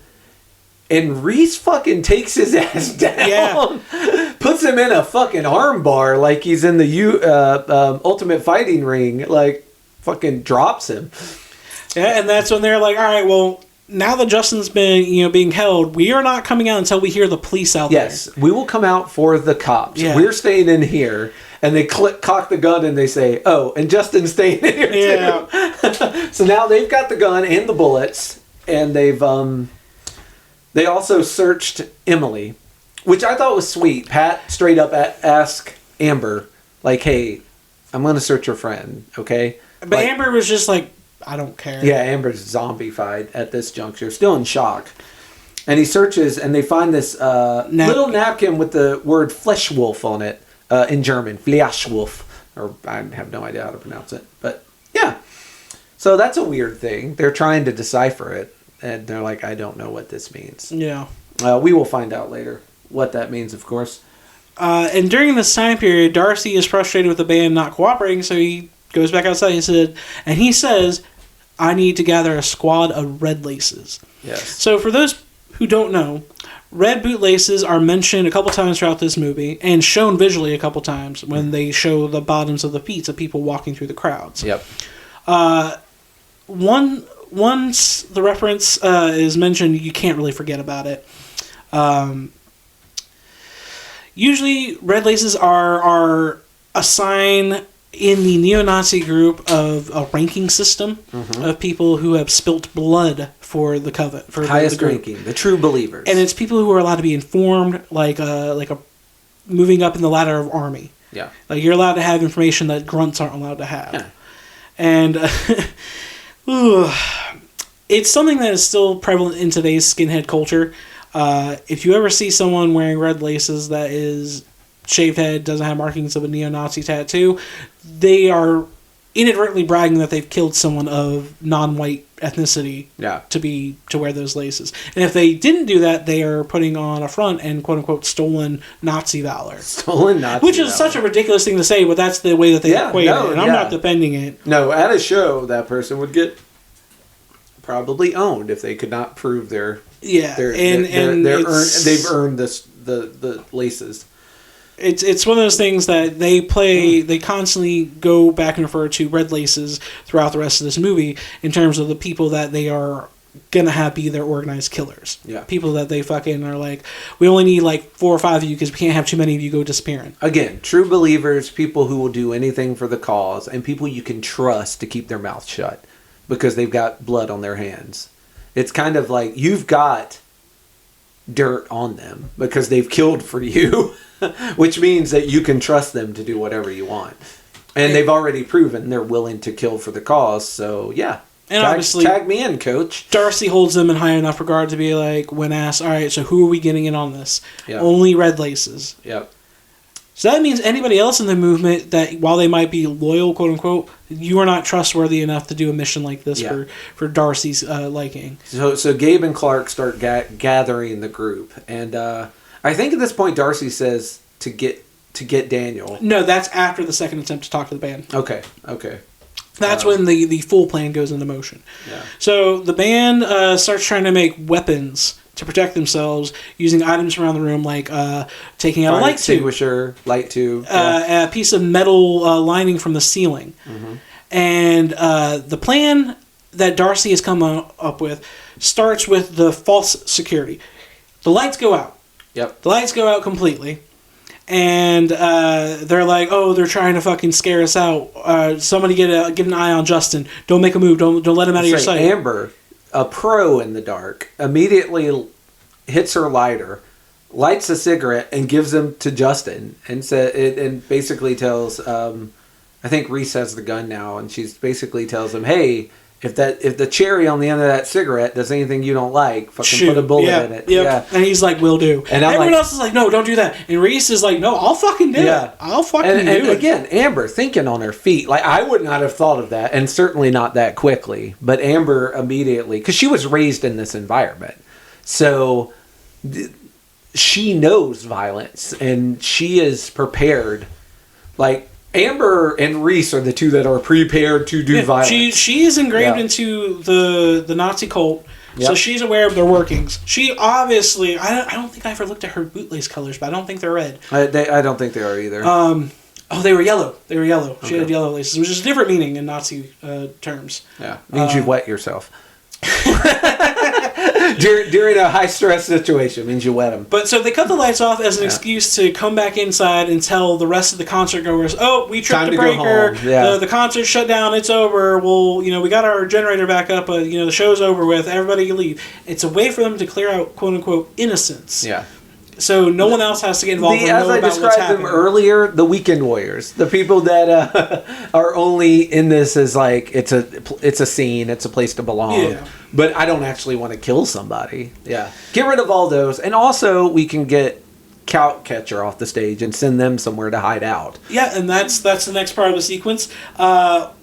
and Reese fucking takes his ass down. Yeah. Puts him in a fucking arm bar like he's in the Ultimate Fighting ring. Like, fucking drops him. Yeah, and that's when they're like, all right, well, now that Justin's been, being held, we are not coming out until we hear the police out there. Yes, we will come out for the cops. Yeah. We're staying in here. and they cock the gun and they say, "Oh, and Justin's staying in here too." So now they've got the gun and the bullets, and they also searched Emily, which I thought was sweet. Pat straight up asked Amber, like, "Hey, I'm going to search your friend, okay?" But like, Amber was just like, "I don't care." Yeah, Amber's zombified at this juncture, still in shock. And he searches, and they find this little napkin with the word Fleischwolf on it in German. Fleischwolf. Or I have no idea how to pronounce it. But, yeah. So that's a weird thing. They're trying to decipher it. And they're like, I don't know what this means. Yeah. We will find out later what that means, of course. And during this time period, Darcy is frustrated with the band not cooperating, so he goes back outside. He says, I need to gather a squad of red laces. Yes. So for those who don't know, red bootlaces are mentioned a couple times throughout this movie and shown visually a couple times when they show the bottoms of the feet of people walking through the crowds. Yep. Once the reference is mentioned, you can't really forget about it. Usually, red laces are a sign in the neo-Nazi group of a ranking system of people who have spilt blood for the covet, for highest the group. ranking, the true believers, and it's people who are allowed to be informed, like a moving up in the ladder of army. Yeah, like you're allowed to have information that grunts aren't allowed to have, yeah. And it's something that is still prevalent in today's skinhead culture. If you ever see someone wearing red laces that is shaved head, doesn't have markings of a neo-Nazi tattoo, they are inadvertently bragging that they've killed someone of non-white ethnicity to wear those laces. And if they didn't do that, they are putting on a front and quote-unquote stolen Nazi valor. Stolen Nazi Which is valor. such a ridiculous thing to say, but that's the way that they equate it. And I'm not defending it. No, at a show, that person would get probably owned if they could not prove they've earned the laces. It's one of those things that they play. They constantly go back and refer to red laces throughout the rest of this movie in terms of the people that they are gonna have be their organized killers. Yeah, people that they fucking are like, we only need like 4 or 5 of you because we can't have too many of you go disappearing. Again, true believers, people who will do anything for the cause, and people you can trust to keep their mouth shut because they've got blood on their hands. It's kind of like you've got dirt on them because they've killed for you. Which means that you can trust them to do whatever you want. And they've already proven they're willing to kill for the cause, so yeah. And obviously, tag me in, coach. Darcy holds them in high enough regard to be like, when asked, all right, so who are we getting in on this? Yep. Only red laces. Yep. So that means anybody else in the movement that, while they might be loyal, quote unquote, you are not trustworthy enough to do a mission like this for Darcy's liking. So Gabe and Clark start gathering the group, and I think at this point Darcy says to get Daniel. No, that's after the second attempt to talk to the band. Okay. That's when the full plan goes into motion. Yeah. So the band starts trying to make weapons to protect themselves using items around the room, like taking out a light extinguisher, light tube, a piece of metal lining from the ceiling. Mm-hmm. And the plan that Darcy has come up with starts with the false security. The lights go out. Yep. The lights go out completely. And they're like, oh, they're trying to fucking scare us out. Somebody get an eye on Justin. Don't make a move. Don't let him out of your sight. Amber, a pro in the dark, immediately hits her lighter, lights a cigarette, and gives them to Justin, and basically tells, I think Reese has the gun now, and she basically tells him, hey, if the cherry on the end of that cigarette does anything you don't like, fucking put a bullet in it. Yep. Yeah. And he's like, will do. And everyone else is like, no, don't do that. And Reese is like, no, I'll fucking do it. I'll fucking do it. And again, Amber thinking on her feet. Like, I would not have thought of that, and certainly not that quickly. But Amber immediately, because she was raised in this environment. So she knows violence, and she is prepared. Like, Amber and Reese are the two that are prepared to do violence. She is engraved into the Nazi cult, so she's aware of their workings. She obviously, I don't think I ever looked at her bootlace colors, but I don't think they're red. I don't think they are either. They were yellow. They were yellow. Okay. She had yellow laces, which is a different meaning in Nazi terms. Yeah, means you've wet yourself. during a high stress situation means you wet them. But so they cut the lights off as an excuse to come back inside and tell the rest of the concert goers, "Oh, we tripped a breaker. The concert shut down. It's over. Well, we got our generator back up. But the show's over with. Everybody can leave." It's a way for them to clear out "quote unquote" innocence. Yeah. So no one else has to get involved. As I described them earlier, the weekend warriors, the people that are only in this as like it's a scene, it's a place to belong. Yeah. But I don't actually want to kill somebody. Yeah, get rid of all those, and also we can get Catcher off the stage and send them somewhere to hide out. Yeah, and that's the next part of the sequence. While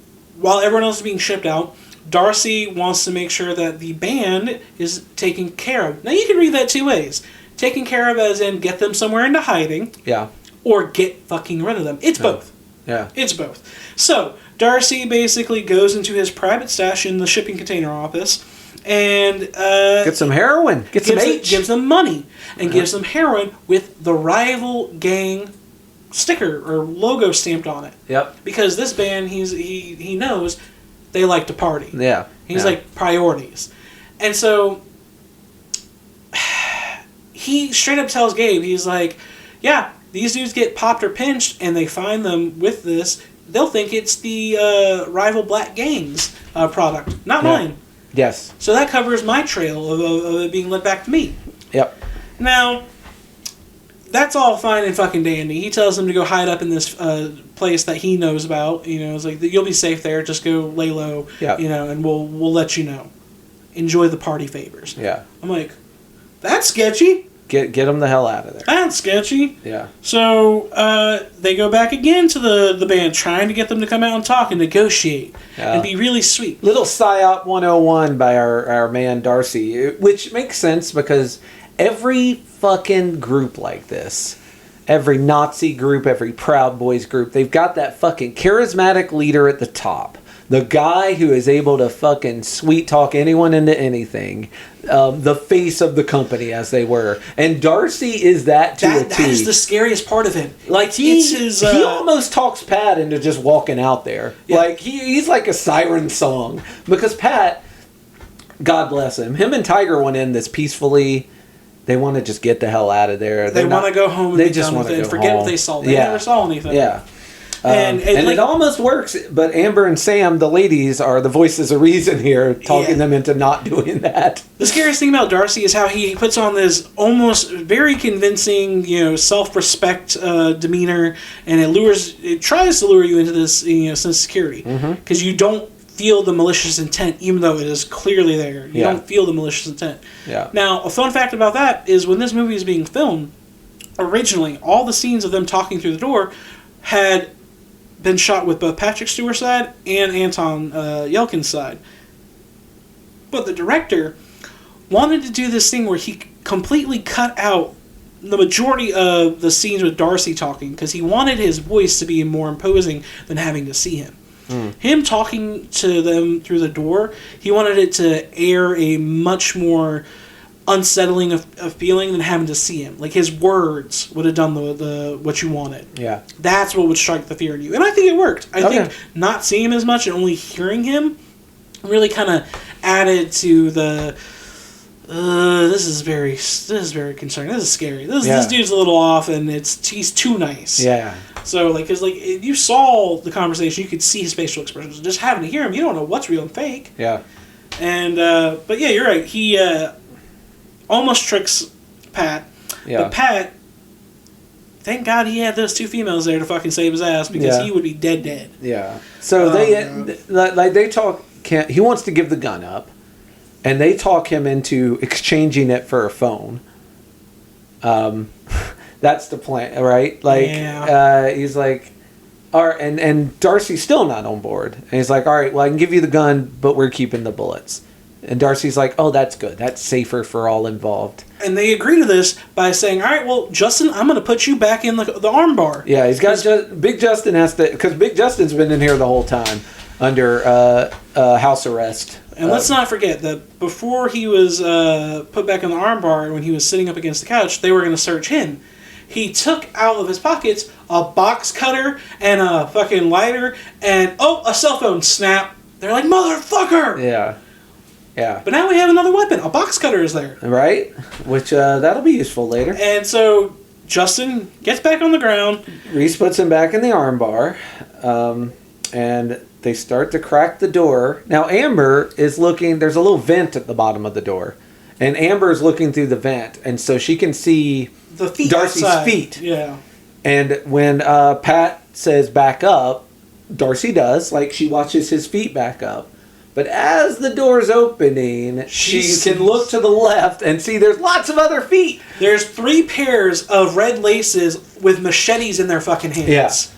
everyone else is being shipped out, Darcy wants to make sure that the band is taken care of. Now you can read that two ways. Taken care of as in get them somewhere into hiding. Yeah. Or get fucking rid of them. It's both. Yeah. It's both. So, Darcy basically goes into his private stash in the shipping container office and... get some heroin. Get some H. Gives them money. And gives them heroin with the rival gang sticker or logo stamped on it. Yep. Because this band, he knows they like to party. Yeah. He's like, priorities. And so... he straight up tells Gabe, he's like, yeah, these dudes get popped or pinched and they find them with this, they'll think it's the rival black gang's product, not mine. Yes. So that covers my trail of it being led back to me. Yep. Now, that's all fine and fucking dandy. He tells them to go hide up in this place that he knows about. It's like, you'll be safe there, just go lay low, and we'll let you know. Enjoy the party favors. Yeah. I'm like, that's sketchy. Get them the hell out of there. That's sketchy. Yeah. So they go back again to the band, trying to get them to come out and talk and negotiate and be really sweet. Little PSYOP 101 by our man Darcy, which makes sense because every fucking group like this, every Nazi group, every Proud Boys group, they've got that fucking charismatic leader at the top. The guy who is able to fucking sweet talk anyone into anything. The face of the company, as they were. And Darcy is that to a T. That is the scariest part of him. Like, he almost talks Pat into just walking out there. Yeah. Like, he's like a siren song. Because Pat, God bless him and Tiger went in this peacefully. They want to just get the hell out of there. They want to go home and they just want to forget what they saw. They never saw anything. Yeah. And it almost works, but Amber and Sam, the ladies, are the voices of reason here, talking them into not doing that. The scariest thing about Darcy is how he puts on this almost very convincing, self-respect demeanor, and it tries to lure you into this, sense of security, because you don't feel the malicious intent, even though it is clearly there. You don't feel the malicious intent. Yeah. Now, a fun fact about that is when this movie is being filmed, originally all the scenes of them talking through the door had been shot with both Patrick Stewart's side and Anton Yelkin's side. But the director wanted to do this thing where he completely cut out the majority of the scenes with Darcy talking because he wanted his voice to be more imposing than having to see him. Him talking to them through the door, he wanted it to air a much more unsettling of feeling than having to see him. Like, his words would have done the what you wanted. Yeah. That's what would strike the fear in you. And I think it worked. I think not seeing him as much and only hearing him really kind of added to the this is very concerning. This is scary. This dude's a little off and he's too nice. Yeah. So, like, because, like, if you saw the conversation, you could see his facial expressions. Just having to hear him, you don't know what's real and fake. Yeah. And, but yeah, you're right. He, almost tricks Pat. Yeah. But Pat, thank God he had those two females there to fucking save his ass because he would be dead. Yeah. So they talk. He wants to give the gun up, and they talk him into exchanging it for a phone. That's the plan, right? Like, he's like, all right, and Darcy's still not on board, and he's like, all right, well, I can give you the gun, but we're keeping the bullets. And Darcy's like, oh, that's good. That's safer for all involved. And they agree to this by saying, all right, well, Justin, I'm going to put you back in the arm bar. Yeah, he's got Big Justin has to, because Big Justin's been in here the whole time under house arrest. And let's not forget that before he was put back in the arm bar, when he was sitting up against the couch, they were going to search him. He took out of his pockets a box cutter and a fucking lighter and, a cell phone. Snap. They're like, motherfucker! Yeah. Yeah. But now we have another weapon. A box cutter is there. Right? Which, that'll be useful later. And so Justin gets back on the ground. Reese puts him back in the armbar. And they start to crack the door. Now, Amber is looking... There's a little vent at the bottom of the door. And Amber is looking through the vent. And so she can see the feet Darcy's outside. feet. Yeah. And when Pat says back up, Darcy does. Like, she watches his feet back up. But as the door's opening, she can look to the left and see there's lots of other feet. There's 3 pairs of red laces with machetes in their fucking hands.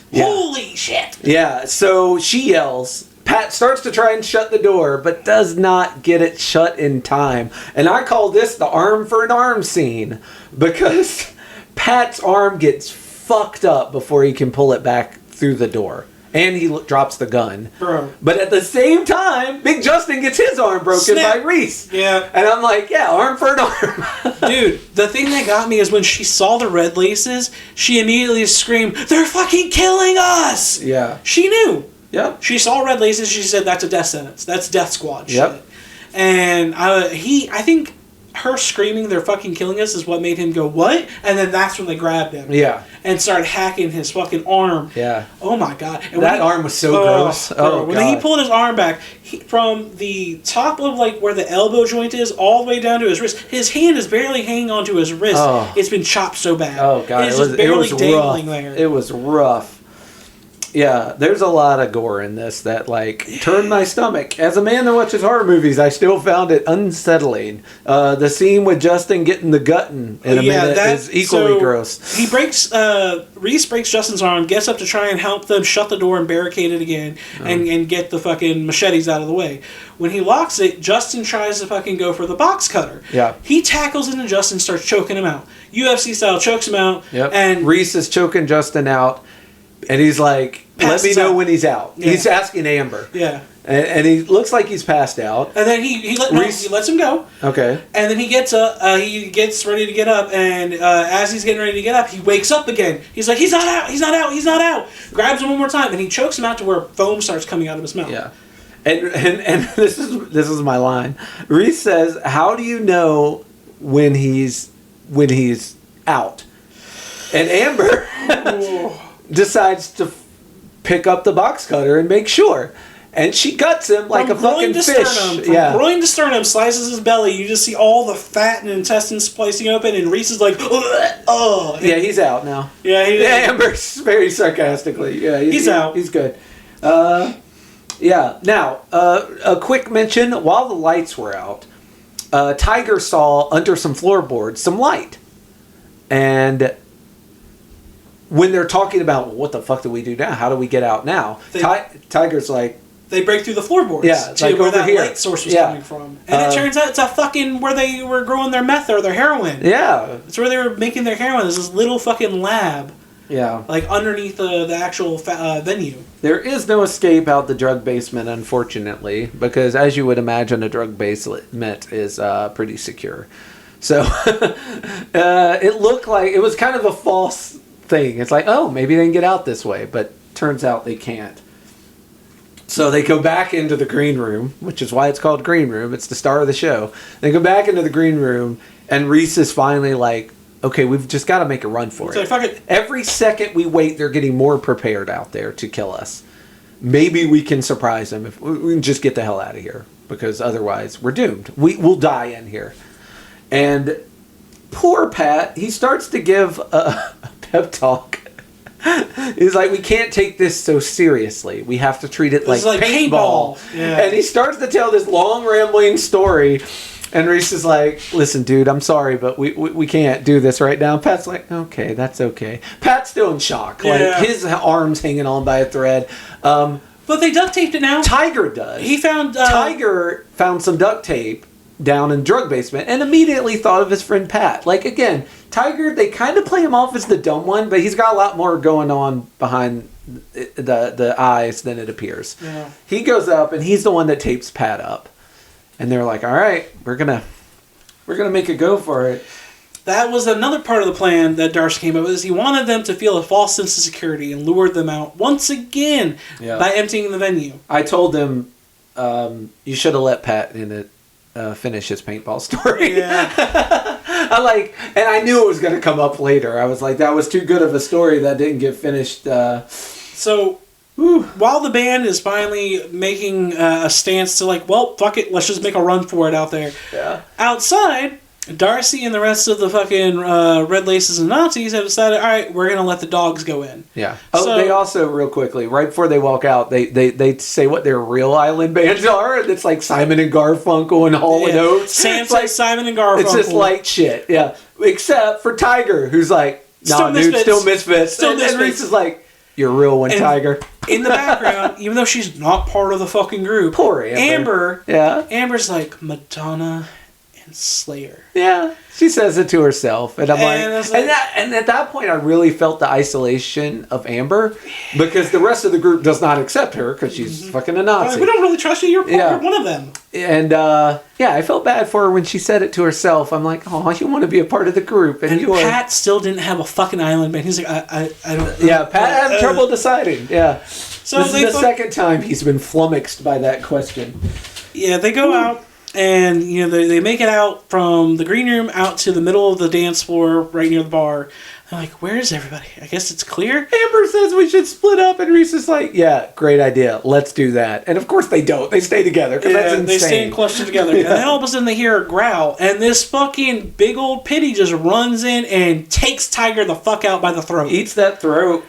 Yeah. Holy shit! Yeah, so she yells. Pat starts to try and shut the door, but does not get it shut in time. And I call this the arm for an arm scene, because Pat's arm gets fucked up before he can pull it back through the door. And he drops the gun. Bro. But at the same time, Big Justin gets his arm broken by Reese. Yeah. And I'm like, yeah, arm for an arm. Dude, the thing that got me is when she saw the red laces, she immediately screamed, "They're fucking killing us!" Yeah. She knew. Yep. She saw red laces, she said, "That's a death sentence. That's death squad shit." Yep. And I think her screaming, "They're fucking killing us," is what made him go, "What?" And then that's when they grabbed him. Yeah. And started hacking his fucking arm. Yeah. Oh my god. And that arm was so gross. Bro, when he pulled his arm back, from the top of like where the elbow joint is all the way down to his wrist, his hand is barely hanging onto his wrist. Oh. It's been chopped so bad. Oh god, It's just barely dangling there. It was rough. Yeah, there's a lot of gore in this that, like, turned my stomach. As a man that watches horror movies, I still found it unsettling. The scene with Justin getting the gutting in a minute is equally gross. He breaks, Reese breaks Justin's arm, gets up to try and help them shut the door and barricade it again, and get the fucking machetes out of the way. When he locks it, Justin tries to fucking go for the box cutter. Yeah. He tackles into Justin, starts choking him out. UFC style, chokes him out. Yep. And Reese is choking Justin out, and he's like, let me know when he's out. Yeah. He's asking Amber. Yeah. And he looks like he's passed out. And then he lets him go. Okay. And then he gets he gets ready to get up, and as he's getting ready to get up, he wakes up again. He's like, he's not out, he's not out, he's not out. Grabs him one more time, and he chokes him out to where foam starts coming out of his mouth. Yeah. And this is my line. Reese says, "How do you know when he's out?" And Amber decides to pick up the box cutter and make sure. And she cuts him like a fucking fish. From groin to sternum, slices his belly. You just see all the fat and intestines splicing open, and Reese is like, oh. Yeah, he's out now. Yeah, Amber's very sarcastically. Yeah, he's out. He's good. Yeah. Now, a quick mention. While the lights were out, Tiger saw under some floorboards some light. And when they're talking about, well, what the fuck do we do now? How do we get out now? Tiger's like... They break through the floorboards to like where over that here. light source was coming from. And it turns out it's a fucking where they were growing their meth or their heroin. Yeah. It's where they were making their heroin. There's this little fucking lab. Yeah. Like underneath the actual venue. There is no escape out the drug basement, unfortunately, because as you would imagine, a drug basement is pretty secure. So it looked like it was kind of a false thing. It's like, oh, maybe they can get out this way, but turns out they can't. So they go back into the green room, which is why it's called Green Room. It's the star of the show. They go back into the green room, and Reese is finally like, okay, we've just got to make a run for it. Fuck it. Every second we wait, they're getting more prepared out there to kill us. Maybe we can surprise them if we can just get the hell out of here, because otherwise we're doomed. We'll die in here. And poor Pat, he starts to give a pep talk. He's like, we can't take this so seriously. We have to treat it like paintball. Yeah. And he starts to tell this long, rambling story. And Reese is like, listen, dude, I'm sorry, but we can't do this right now. Pat's like, okay, that's okay. Pat's still in shock. Yeah. Like, his arm's hanging on by a thread. But they duct taped it now. Tiger does. Tiger found some duct tape down in drug basement and immediately thought of his friend Pat. Like, again, Tiger, they kind of play him off as the dumb one, but he's got a lot more going on behind the eyes than it appears. Yeah. He goes up and he's the one that tapes Pat up. And they're like, all right, we're gonna make a go for it. That was another part of the plan that Darcy came up with. Is he wanted them to feel a false sense of security and lured them out once again by emptying the venue. I told them you should have let Pat in it finish his paintball story. Yeah. And I knew it was going to come up later. I was like, that was too good of a story that didn't get finished. So, while the band is finally making a stance to like, well, fuck it, let's just make a run for it out there. Yeah. Outside, Darcy and the rest of the fucking Red Laces and Nazis have decided, all right, we're going to let the dogs go in. Yeah. Oh, so, they also, real quickly, right before they walk out, they say what their real island bands are. And it's like Simon and Garfunkel and Hall and Oates. Sam's like Simon and Garfunkel. It's just light shit. Yeah. Except for Tiger, who's like, nah, dude, still Misfits. And Reese is like, you're a real one, Tiger. In the background, even though she's not part of the fucking group. Poor Amber. Amber's like, Madonna and Slayer. Yeah, she says it to herself, and I'm and at that point, I really felt the isolation of Amber because the rest of the group does not accept her because she's fucking a Nazi. We don't really trust you. You're one of them. And I felt bad for her when she said it to herself. I'm like, oh, you want to be a part of the group, and Pat still didn't have a fucking island band. He's like, I don't. Yeah, Pat had trouble deciding. Yeah, so this is the second time he's been flummoxed by that question. Yeah, they go out. And, they make it out from the green room out to the middle of the dance floor right near the bar. They're like, where is everybody? I guess it's clear. Amber says we should split up. And Reese is like, yeah, great idea. Let's do that. And, of course, they don't. They stay together. Because that's insane. They stay in cluster together. And then all of a sudden they hear a growl. And this fucking big old pitty just runs in and takes Tiger the fuck out by the throat. Eats that throat.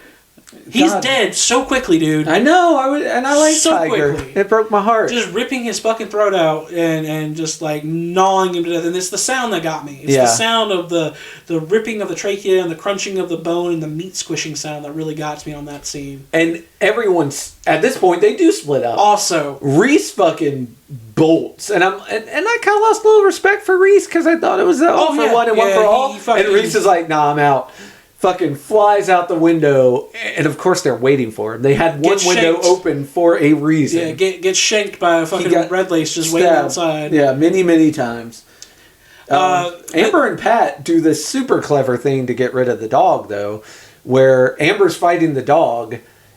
He's dead so quickly, dude. I know. I like so Tiger. Quickly. It broke my heart. Just ripping his fucking throat out and just like gnawing him to death. And it's the sound that got me. It's the sound of the ripping of the trachea and the crunching of the bone and the meat squishing sound that really got me on that scene. And everyone's at this point they do split up. Also, Reese fucking bolts, and I kind of lost a little respect for Reese because I thought it was all for one and one for all. And Reese is like, nah, I'm out. Fucking flies out the window, and of course they're waiting for him. They had one window open for a reason. Yeah, get shanked by a fucking red lace just waiting outside. Yeah, many times. Amber and Pat do this super clever thing to get rid of the dog, though, where Amber's fighting the dog,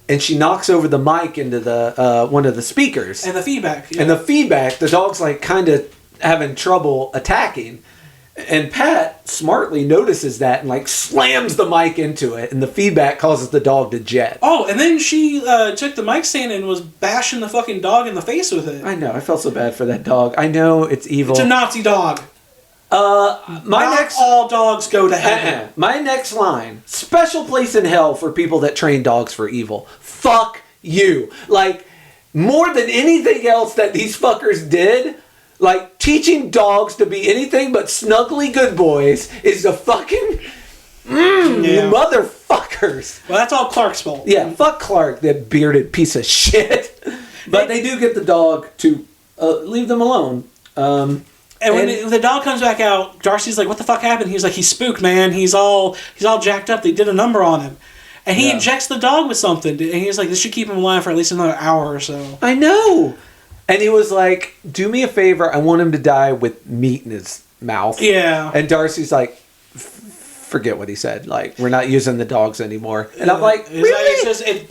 and she knocks over the mic into the one of the speakers. And the feedback. Yeah. And the feedback, the dog's like kind of having trouble attacking. And Pat smartly notices that and like slams the mic into it, and the feedback causes the dog to jet. Oh, and then she took the mic stand and was bashing the fucking dog in the face with it. I know. I felt so bad for that dog. I know it's evil. It's a Nazi dog. All dogs go to heaven. My next line: special place in hell for people that train dogs for evil. Fuck you. Like more than anything else that these fuckers did. Like, teaching dogs to be anything but snuggly good boys is the fucking... motherfuckers. Well, that's all Clark's fault. Yeah, fuck Clark, that bearded piece of shit. But they do get the dog to leave them alone. And when the dog comes back out, Darcy's like, what the fuck happened? He's like, he's spooked, man. He's all jacked up. They did a number on him. And he injects the dog with something. And he's like, this should keep him alive for at least another hour or so. I know. And he was like, do me a favor, I want him to die with meat in his mouth. Yeah. And Darcy's like, forget what he said. Like, we're not using the dogs anymore. And I'm like, really? It says it's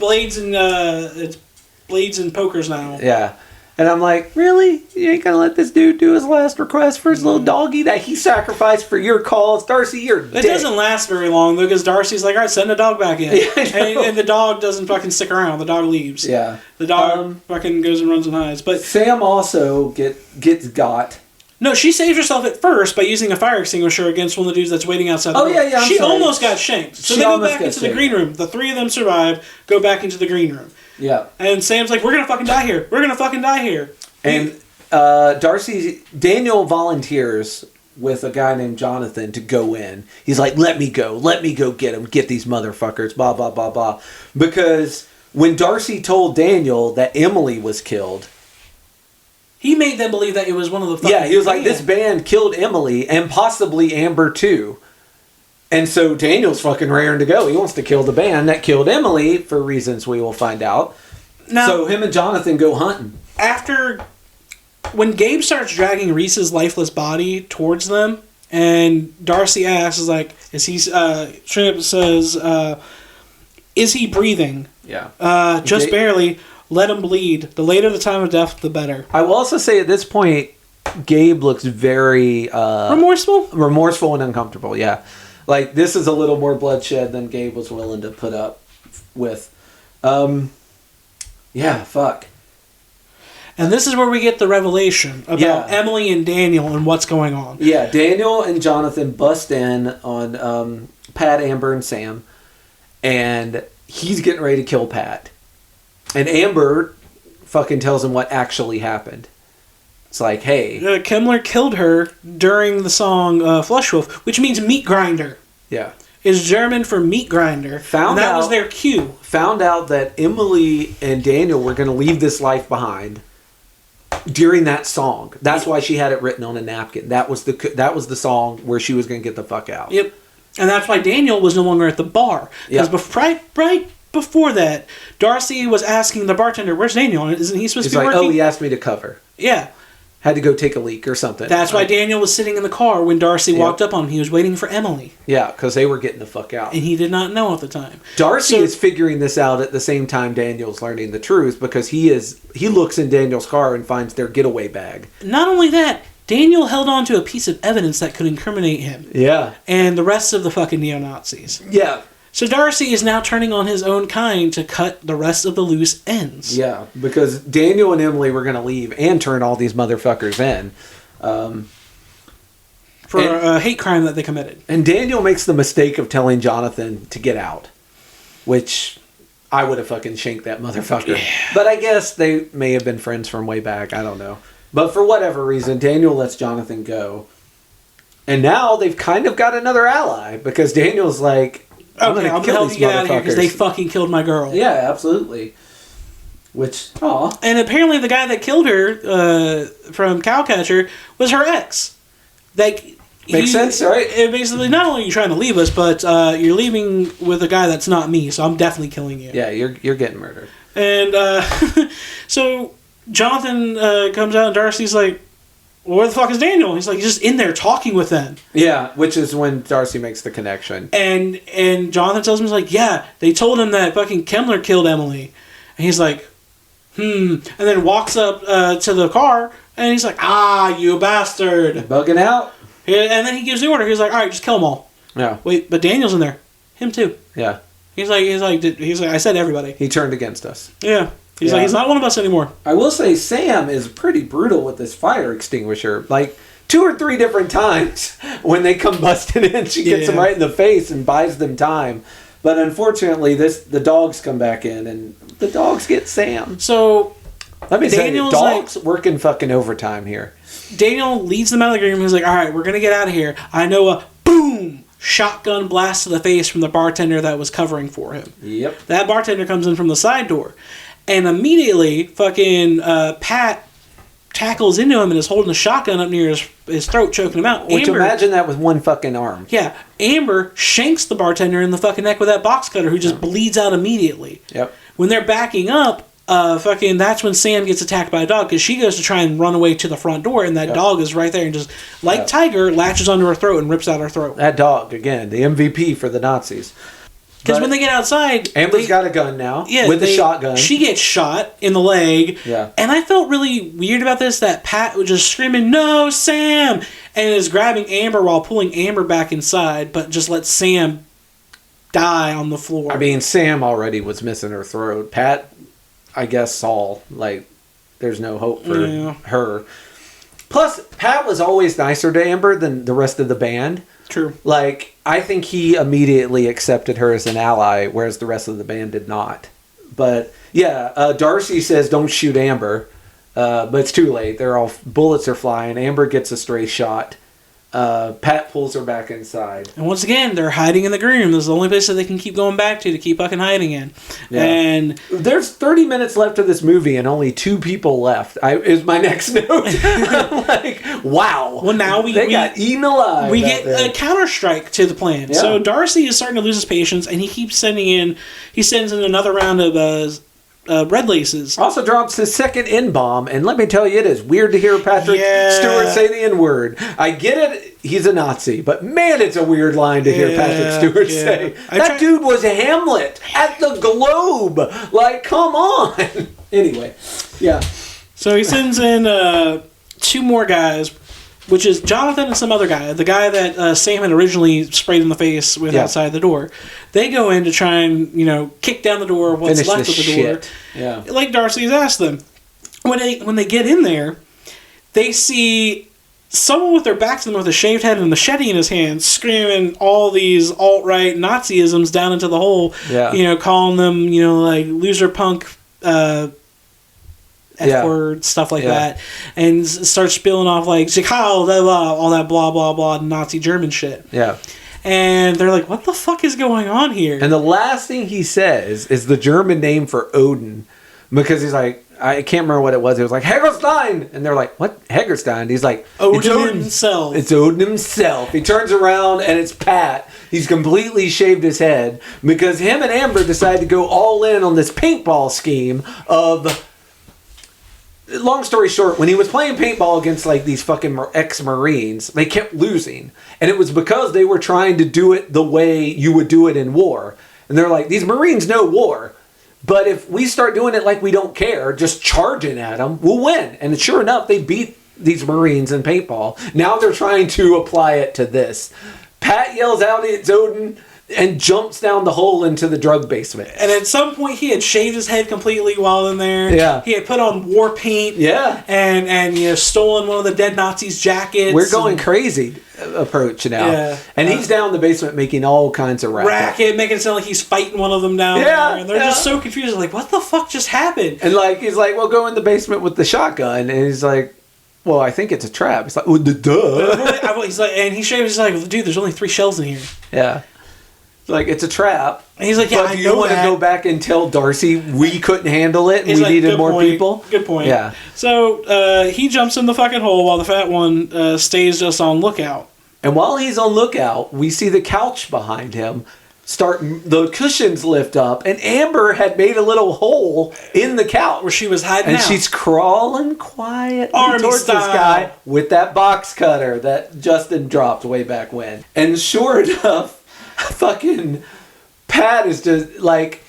blades and pokers now. Yeah. And I'm like, really? You ain't gonna let this dude do his last request for his little doggy that he sacrificed for your cause? Darcy, you're dead. It doesn't last very long, though, because Darcy's like, all right, send the dog back in. And the dog doesn't fucking stick around. The dog leaves. Yeah. The dog fucking goes and runs and hides. But Sam also gets got. No, she saves herself at first by using a fire extinguisher against one of the dudes that's waiting outside the door. Yeah, She almost got shanked. So they go back into the green room. The three of them survive, go back into the green room. Yeah. And Sam's like, we're going to fucking die here. We're going to fucking die here. And Daniel volunteers with a guy named Jonathan to go in. He's like, let me go get him, get these motherfuckers, blah, blah, blah, blah. Because when Darcy told Daniel that Emily was killed... He made them believe that it was one of the fucking... Yeah, he was like, this band killed Emily and possibly Amber too. And so Daniel's fucking raring to go. He wants to kill the band that killed Emily for reasons we will find out. Now, so him and Jonathan go hunting. When Gabe starts dragging Reese's lifeless body towards them, and Darcy asks, Shrimp says, is he breathing? Yeah. Just barely. let him bleed. The later the time of death, the better. I will also say at this point, Gabe looks very... remorseful? Remorseful and uncomfortable, yeah. Like, this is a little more bloodshed than Gabe was willing to put up with. Yeah, fuck. And this is where we get the revelation about Emily and Daniel and what's going on. Yeah, Daniel and Jonathan bust in on Pat, Amber, and Sam. And he's getting ready to kill Pat. And Amber fucking tells him what actually happened. It's like, hey... Kemmler killed her during the song Flushwolf, which means meat grinder. Yeah. Is German for meat grinder. That was their cue. Found out that Emily and Daniel were going to leave this life behind during that song. That's why she had it written on a napkin. That was the song where she was going to get the fuck out. Yep. And that's why Daniel was no longer at the bar. Because right before that, Darcy was asking the bartender, where's Daniel? Isn't he supposed to be working? Oh, he asked me to cover. Yeah. Had to go take a leak or something. That's why Daniel was sitting in the car when Darcy walked up on him. He was waiting for Emily. Yeah, because they were getting the fuck out. And he did not know at the time. Darcy is figuring this out at the same time Daniel's learning the truth, because he looks in Daniel's car and finds their getaway bag. Not only that, Daniel held on to a piece of evidence that could incriminate him. Yeah. And the rest of the fucking neo-Nazis. Yeah. So Darcy is now turning on his own kind to cut the rest of the loose ends. Yeah, because Daniel and Emily were going to leave and turn all these motherfuckers in. For a hate crime that they committed. And Daniel makes the mistake of telling Jonathan to get out. Which I would have fucking shanked that motherfucker. Yeah. But I guess they may have been friends from way back. I don't know. But for whatever reason, Daniel lets Jonathan go. And now they've kind of got another ally. Because Daniel's like... I'm going to help you get out of here because they fucking killed my girl. Yeah, absolutely. Which, aw. And apparently the guy that killed her from Cowcatcher was her ex. Makes sense, right? Basically, not only are you trying to leave us, but you're leaving with a guy that's not me, so I'm definitely killing you. Yeah, you're getting murdered. And so Jonathan comes out and Darcy's like, well, where the fuck is Daniel? He's like, he's just in there talking with them. Yeah, which is when Darcy makes the connection. And Jonathan tells him, he's like, yeah, they told him that fucking Kemmler killed Emily. And he's like, And then walks up to the car, and he's like, you bastard. Bugging out. And then he gives the order. He's like, all right, just kill them all. Yeah. Wait, but Daniel's in there. Him too. Yeah. He's like, I said everybody. He turned against us. Yeah. He's like, he's not one of us anymore. I will say Sam is pretty brutal with this fire extinguisher. Like, 2 or 3 different times when they come busting in, she gets them right in the face and buys them time. But unfortunately, the dogs come back in, and the dogs get Sam. So, let me say, dogs working fucking overtime here. Daniel leads them out of the green room. He's like, all right, we're going to get out of here. I know a boom shotgun blast to the face from the bartender that was covering for him. Yep. That bartender comes in from the side door. And immediately, fucking Pat tackles into him and is holding the shotgun up near his throat, choking him out. Which, imagine that with one fucking arm. Yeah. Amber shanks the bartender in the fucking neck with that box cutter, who just bleeds out immediately. Yep. When they're backing up, that's when Sam gets attacked by a dog, because she goes to try and run away to the front door, and that dog is right there and just, like Tiger, latches onto her throat and rips out her throat. That dog, again, the MVP for the Nazis. Because when they get outside... Amber's got a gun now, with the shotgun. She gets shot in the leg. Yeah. And I felt really weird about this, that Pat was just screaming, no, Sam! And is grabbing Amber while pulling Amber back inside, but just let Sam die on the floor. I mean, Sam already was missing her throat. Pat, I guess, saw, there's no hope for her. Plus, Pat was always nicer to Amber than the rest of the band. True. I think he immediately accepted her as an ally, whereas the rest of the band did not. But, Darcy says, don't shoot Amber. But it's too late. Bullets are flying. Amber gets a stray shot. Pat pulls her back inside. And once again, they're hiding in the green room. This is the only place that they can keep going back to keep fucking hiding in. Yeah. And there's 30 minutes left of this movie and only 2 people left. Is my next note. Wow. Well, now we got eaten alive. We get a counter-strike to the plan. Yeah. So Darcy is starting to lose his patience, and he keeps sends in another round of red laces. Also drops his second N-bomb, and let me tell you, it is weird to hear Patrick Stewart say the N-word. I get it, he's a Nazi, but man, it's a weird line to hear Patrick Stewart say. That dude was Hamlet at the Globe. Come on. Anyway, yeah. So he sends in 2 more guys, which is Jonathan and some other guy. The guy that Sam had originally sprayed in the face with outside the door. They go in to try and, kick down the door, what's Finish left of the door. Yeah. Like Darcy's asked them. When they get in there, they see someone with their back to them with a shaved head and a machete in his hand screaming all these alt-right Nazisms down into the hole. Yeah. Calling them, like loser punk F-word, stuff like that. And starts spilling off like, all that blah, blah, blah, Nazi German shit. Yeah. And they're like, what the fuck is going on here? And the last thing he says is the German name for Odin. Because he's like, I can't remember what it was. It was like, Hegerstein! And they're like, what? Hegerstein? He's like, Odin himself. It's Odin himself. He turns around and it's Pat. He's completely shaved his head because him and Amber decide to go all in on this paintball scheme of... Long story short, when he was playing paintball against like these fucking ex-Marines, they kept losing. And it was because they were trying to do it the way you would do it in war. And they're like, these Marines know war. But if we start doing it like we don't care, just charging at them, we'll win. And sure enough, they beat these Marines in paintball. Now they're trying to apply it to this. Pat yells out, it's Odin, and jumps down the hole into the drug basement. And at some point, he had shaved his head completely while in there. Yeah. He had put on war paint. Yeah. And stolen one of the dead Nazis' jackets. We're going crazy approach now. Yeah. And he's down in the basement making all kinds of racket. Making it sound like he's fighting one of them down there. And they're just so confused. Like, what the fuck just happened? And he's like, well, go in the basement with the shotgun. And he's like, well, I think it's a trap. It's like, oh, duh. He's like, and he shaves. He's like, dude, there's only 3 shells in here. Yeah. Like, it's a trap. And he's like, yeah, I know you want to go back and tell Darcy we couldn't handle it and we needed more people? Good point. Yeah. So, he jumps in the fucking hole while the fat one stays just on lookout. And while he's on lookout, we see the couch behind him the cushions lift up, and Amber had made a little hole in the couch. Where she was hiding and out. She's crawling quietly Army towards style. this guy with that box cutter that Justin dropped way back when. And sure enough, fucking Pat is just like,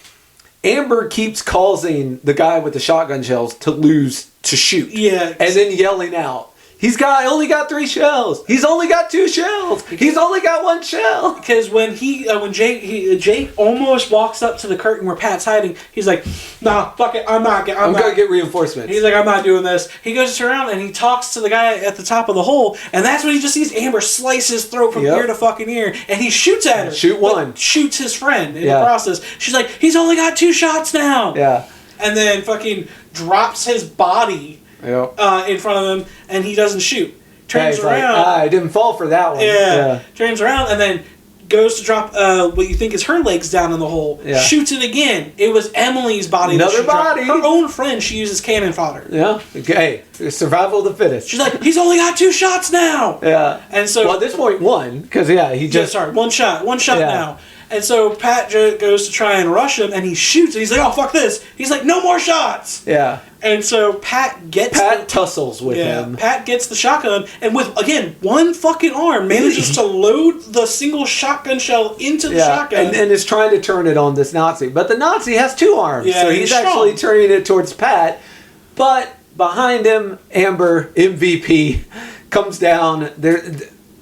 Amber keeps causing the guy with the shotgun shells to shoot. Yeah. And then yelling out, only got 3 shells. He's only got 2 shells. He's only got 1 shell. Because when Jake almost walks up to the curtain where Pat's hiding, he's like, nah, fuck it, I'm gonna get reinforcements. He's like, I'm not doing this. He goes around and he talks to the guy at the top of the hole, and that's when he just sees Amber slice his throat from ear to fucking ear, and he shoots at her. Shoot one. Shoots his friend in the process. She's like, he's only got 2 shots now. Yeah. And then fucking drops his body in front of him, and he doesn't shoot. Turns around. I didn't fall for that one. Yeah. Turns around and then goes to drop what you think is her legs down in the hole. Yeah. Shoots it again. It was Emily's body. Another body. Her own friend she uses cannon fodder. Yeah. Okay. Survival of the fittest. She's like, he's only got 2 shots now. Yeah. And so. Well, at this point, 1. Because, he just. 1 shot. 1 shot now. And so Pat goes to try and rush him, and he shoots, and he's like, oh, fuck this. He's like, no more shots. Yeah. And so Pat tussles with him. Pat gets the shotgun, and with, again, 1 fucking arm, manages to load the single shotgun shell into the shotgun. And is trying to turn it on this Nazi. But the Nazi has 2 arms. Yeah, so he's actually turning it towards Pat. But behind him, Amber, MVP, comes down.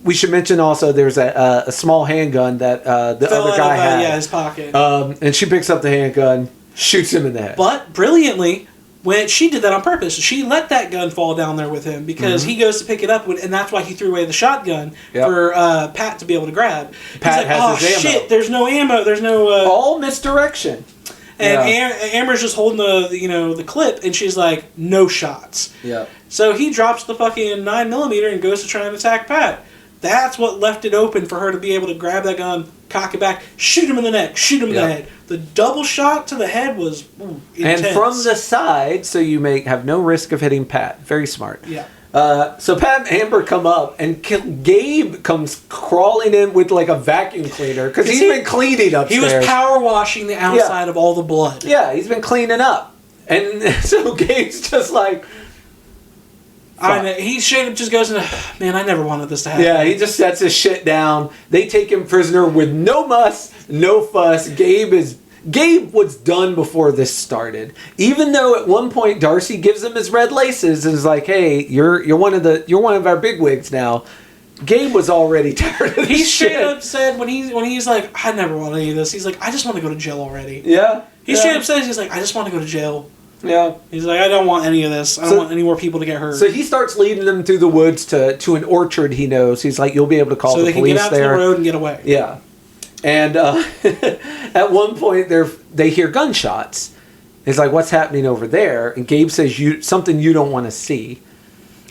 We should mention also there's a small handgun that the other guy had. Yeah, his pocket. And she picks up the handgun, shoots him in the head. But brilliantly, when she did that on purpose, she let that gun fall down there with him because he goes to pick it up, and that's why he threw away the shotgun for Pat to be able to grab. Pat has his ammo. Shit! There's no ammo. There's no. All misdirection. And Amber's just holding the clip, and she's like, no shots. Yeah. So he drops the fucking 9mm and goes to try and attack Pat. That's what left it open for her to be able to grab that gun, cock it back, shoot him in the neck, shoot him in the head. The double shot to the head was intense. And from the side, so you have no risk of hitting Pat. Very smart. Yeah. So Pat and Amber come up, and Gabe comes crawling in with like a vacuum cleaner because he's been cleaning upstairs. He was power washing the outside of all the blood. Yeah, he's been cleaning up. And so Gabe's just like... He straight up just goes into, man, I never wanted this to happen. Yeah, he just sets his shit down. They take him prisoner with no muss, no fuss. Gabe is Gabe was done before this started. Even though at one point Darcy gives him his red laces and is like, "Hey, you're one of our bigwigs now." Gabe was already tired of this He shit. straight up said when he's like, "I never want any of this." He's like, "I just want to go to jail already." Yeah. He straight up says he's like, "I just want to go to jail." Yeah. He's like, "I don't want any of this. I don't want any more people to get hurt." So he starts leading them through the woods to an orchard he knows. He's like, "You'll be able to call the police there." So they can get out to the road and get away. Yeah. And at one point they hear gunshots. He's like, "What's happening over there?" And Gabe says, something you don't want to see.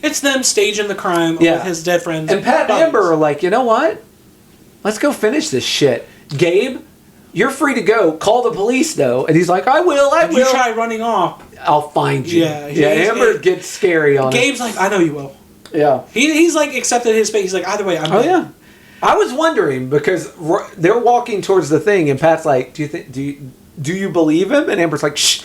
It's them staging the crime with his dead friends. And Pat and Amber are like, "You know what? Let's go finish this shit. Gabe, you're free to go. Call the police, though." And he's like, "I will. If you try running off, I'll find you." Yeah. Amber gets scary on Gabe's like, "I know you will." Yeah. He's like accepted his fate. He's like, "Either way, I'm dead." Yeah. I was wondering because they're walking towards the thing, and Pat's like, Do you believe him?" And Amber's like, "Shh,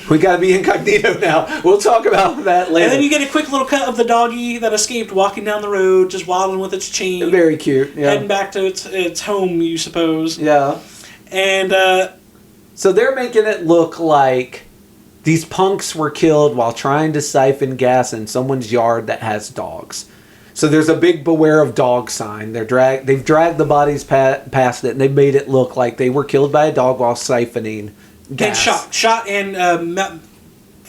we got to be incognito now. We'll talk about that later." And then you get a quick little cut of the doggy that escaped walking down the road, just waddling with its chain. Very cute. Yeah. Heading back to its home, you suppose. Yeah. And so they're making it look like these punks were killed while trying to siphon gas in someone's yard that has dogs. So there's a big "Beware of Dog" sign. They've dragged the bodies past it, and they've made it look like they were killed by a dog while siphoning gas. And shot, and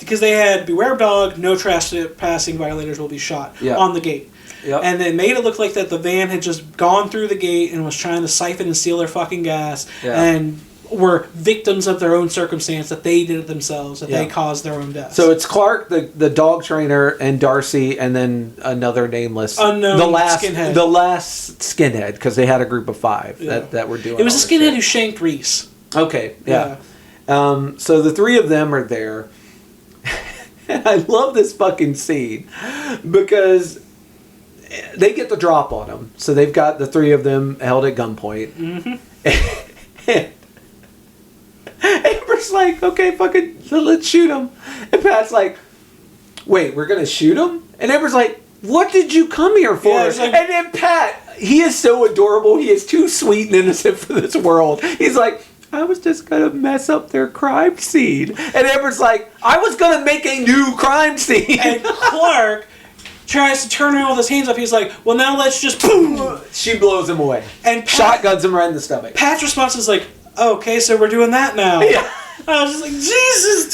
because they had "Beware of Dog, no trespassing violators will be shot" on the gate. Yep. And they made it look like that the van had just gone through the gate and was trying to siphon and steal their fucking gas, and were victims of their own circumstance, that they did it themselves, that they caused their own death. So it's Clark, the dog trainer, and Darcy, and then another nameless unknown skinhead. The last skinhead, because they had a group of 5 that were doing. It was a skinhead who shanked Reese. Okay, yeah. So the 3 of them are there. And I love this fucking scene because they get the drop on them. So they've got the 3 of them held at gunpoint. Mm-hmm. Amber's like, "Okay, fucking, let's shoot him." And Pat's like, "Wait, we're gonna shoot him?" And Amber's like, "What did you come here for?" Yeah, like, and then Pat, he is so adorable. He is too sweet and innocent for this world. He's like, "I was just gonna mess up their crime scene." And Amber's like, "I was gonna make a new crime scene." And Clark tries to turn around with his hands up. He's like, "Well, now let's just boom." She blows him away. And shotguns him right in the stomach. Pat's response is like, "Okay, so we're doing that now." Yeah. I was just like, Jesus,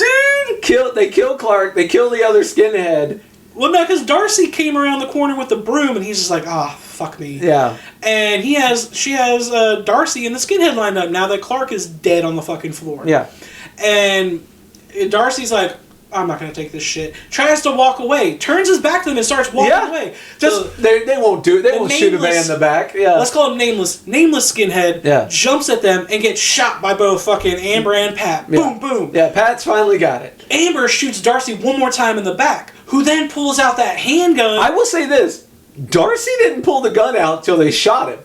dude! They kill Clark. They kill the other skinhead. Well, no, because Darcy came around the corner with the broom, and he's just like, fuck me. Yeah. And she has Darcy and the skinhead lined up now that Clark is dead on the fucking floor. Yeah. And Darcy's like, "I'm not going to take this shit." Tries to walk away. Turns his back to them and starts walking away. They won't do it. They won't shoot a man in the back. Yeah. Let's call him Nameless. Nameless skinhead jumps at them and gets shot by both fucking Amber and Pat. Boom, boom. Yeah, Pat's finally got it. Amber shoots Darcy one more time in the back, who then pulls out that handgun. I will say this. Darcy didn't pull the gun out till they shot him.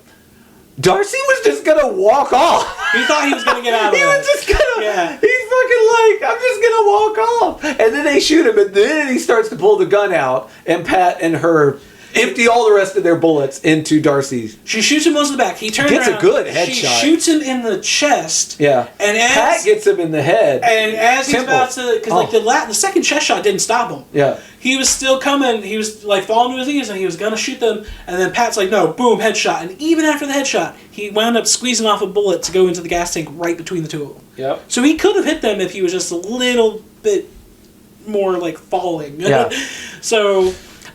Darcy was just gonna walk off. He thought he was gonna get out of it. He was just gonna. Yeah. He's fucking like, "I'm just gonna walk off," and then they shoot him, and then he starts to pull the gun out, and Pat and her empty all the rest of their bullets into Darcy's. She shoots him once in the back. He turns gets around. A good headshot. She shoots him in the chest. Yeah. And Pat gets him in the head. And as he's about to, because the second chest shot didn't stop him. Yeah. He was still coming. He was like falling to his knees, and he was gonna shoot them. And then Pat's like, "No, boom, headshot." And even after the headshot, he wound up squeezing off a bullet to go into the gas tank right between the 2 of them. Yep. So he could have hit them if he was just a little bit more like falling. Yeah. So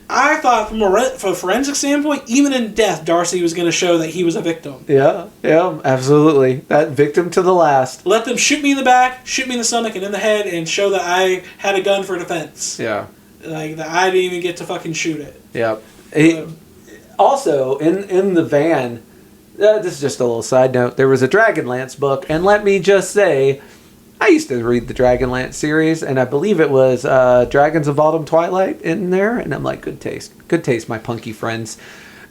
I thought from a forensic standpoint, even in death, Darcy was going to show that he was a victim. Yeah, absolutely. That victim to the last. Let them shoot me in the back, shoot me in the stomach and in the head, and show that I had a gun for defense. Yeah. Like, that I didn't even get to fucking shoot it. Yeah. Also, in the van, this is just a little side note, there was a Dragonlance book, and let me just say, I used to read the Dragonlance series, and I believe it was Dragons of Autumn Twilight in there, and I'm like, good taste, my punky friends.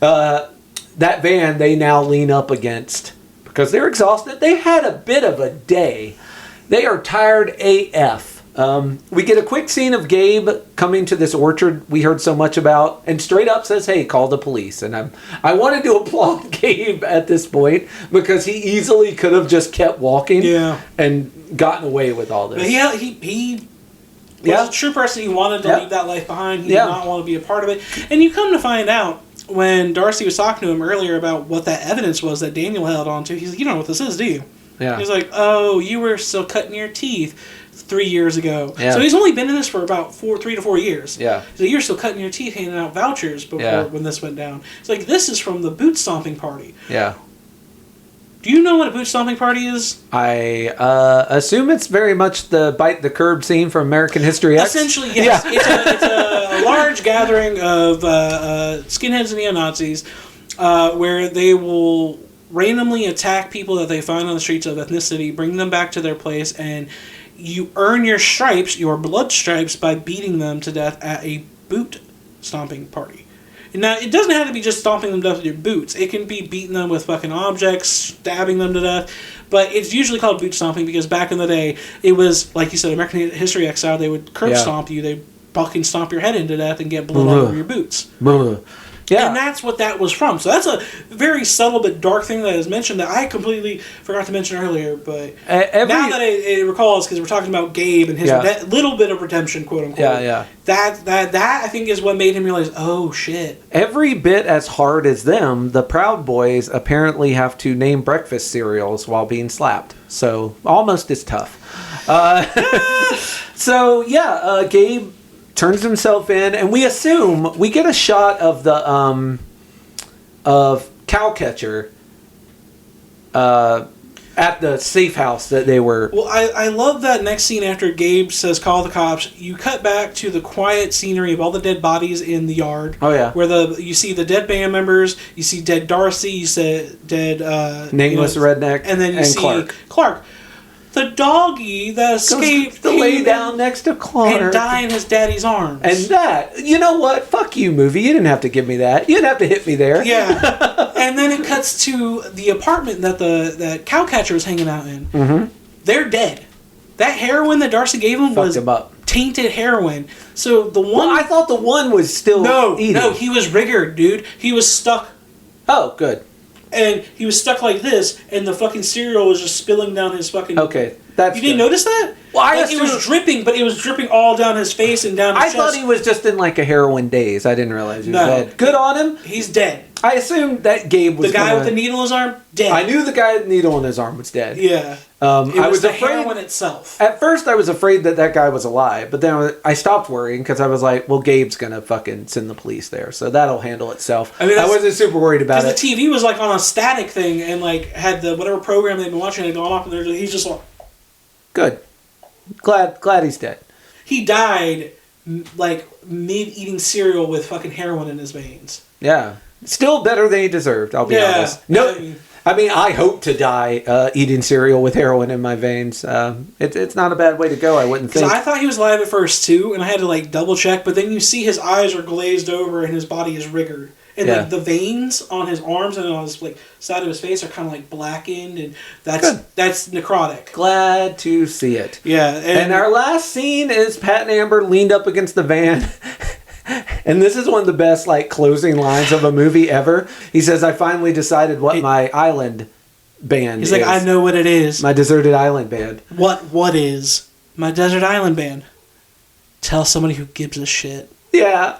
That van, they now lean up against, because they're exhausted. They had a bit of a day. They are tired AF We get a quick scene of Gabe coming to this orchard we heard so much about, and straight up says, "Hey, call the police." And I wanted to applaud Gabe at this point because he easily could have just kept walking, and gotten away with all this. But he was a true person. He wanted to leave that life behind. He did not want to be a part of it. And you come to find out when Darcy was talking to him earlier about what that evidence was that Daniel held on to. He's like, "You don't know what this is, do you?" Yeah. He's like, "Oh, you were still cutting your teeth 3 years ago." Yeah. So he's only been in this for about 3 to 4 years. Yeah. So you're still cutting your teeth, handing out vouchers before when this went down. It's like, this is from the boot stomping party. Yeah. Do you know what a boot stomping party is? I assume it's very much the bite the curb scene from American History X. Essentially, yes. Yeah. It's a large gathering of skinheads and neo-Nazis where they will randomly attack people that they find on the streets of ethnicity, bring them back to their place, and you earn your stripes, your blood stripes, by beating them to death at a boot stomping party. Now, it doesn't have to be just stomping them to death with your boots. It can be beating them with fucking objects, stabbing them to death. But it's usually called boot stomping because back in the day, it was, like you said, American History X style. They would curb stomp you. They fucking stomp your head into death and get blood all over your boots. Yeah. And that's what that was from. So that's a very subtle but dark thing that is mentioned that I completely forgot to mention earlier. But now that it recalls, because we're talking about Gabe and his little bit of redemption, quote unquote. Yeah. That I think is what made him realize, oh shit. Every bit as hard as them, the Proud Boys apparently have to name breakfast cereals while being slapped. So almost as tough. Gabe turns himself in, and we assume we get a shot of the of Cowcatcher at the safe house that they were. Well, I love that next scene after Gabe says call the cops. You cut back to the quiet scenery of all the dead bodies in the yard. Oh yeah, where you see the dead band members, you see dead Darcy, you see dead nameless redneck, and then you see Clark. The doggy that escaped to lay down next to Clark and die in his daddy's arms. And that, you know what? Fuck you, movie. You didn't have to give me that. You didn't have to hit me there. Yeah. And then it cuts to the apartment that that Cowcatcher was hanging out in. Mm-hmm. They're dead. That heroin that Darcy gave him was tainted heroin. So the one... Well, I thought the one was still eating. No, he was riggered, dude. He was stuck. Oh, good. And he was stuck like this, and the fucking cereal was just spilling down his fucking... Okay, you didn't notice that? Well, it was dripping, but it was dripping all down his face and down his chest. I thought he was just in like a heroin daze. I didn't realize he was dead. Good on him. He's dead. I assumed that Gabe was the guy with the needle in his arm. Dead. I knew the guy with the needle in his arm was dead. Yeah. I was the afraid heroin itself. At first, I was afraid that guy was alive, but then I stopped worrying because I was like, "Well, Gabe's gonna fucking send the police there, so that'll handle itself." I mean, I wasn't super worried about it because the TV was like on a static thing and like had the whatever program they'd been watching had gone off, and he's just like, "Good, glad he's dead." He died like mid eating cereal with fucking heroin in his veins. Yeah. Still better than he deserved, I'll be honest. No, I mean, I hope to die eating cereal with heroin in my veins. It's not a bad way to go, I wouldn't think. I thought he was alive at first, too, and I had to, like, double check, but then you see his eyes are glazed over and his body is riggered. And like, the veins on his arms and on his like side of his face are kind of like blackened, and that's necrotic. Glad to see it. Yeah. And our last scene is Pat and Amber leaned up against the van. And this is one of the best like closing lines of a movie ever. He says, "I finally decided what my island band is." He's like, "I know what it is. My deserted island band." What is my desert island band? Tell somebody who gives a shit. Yeah.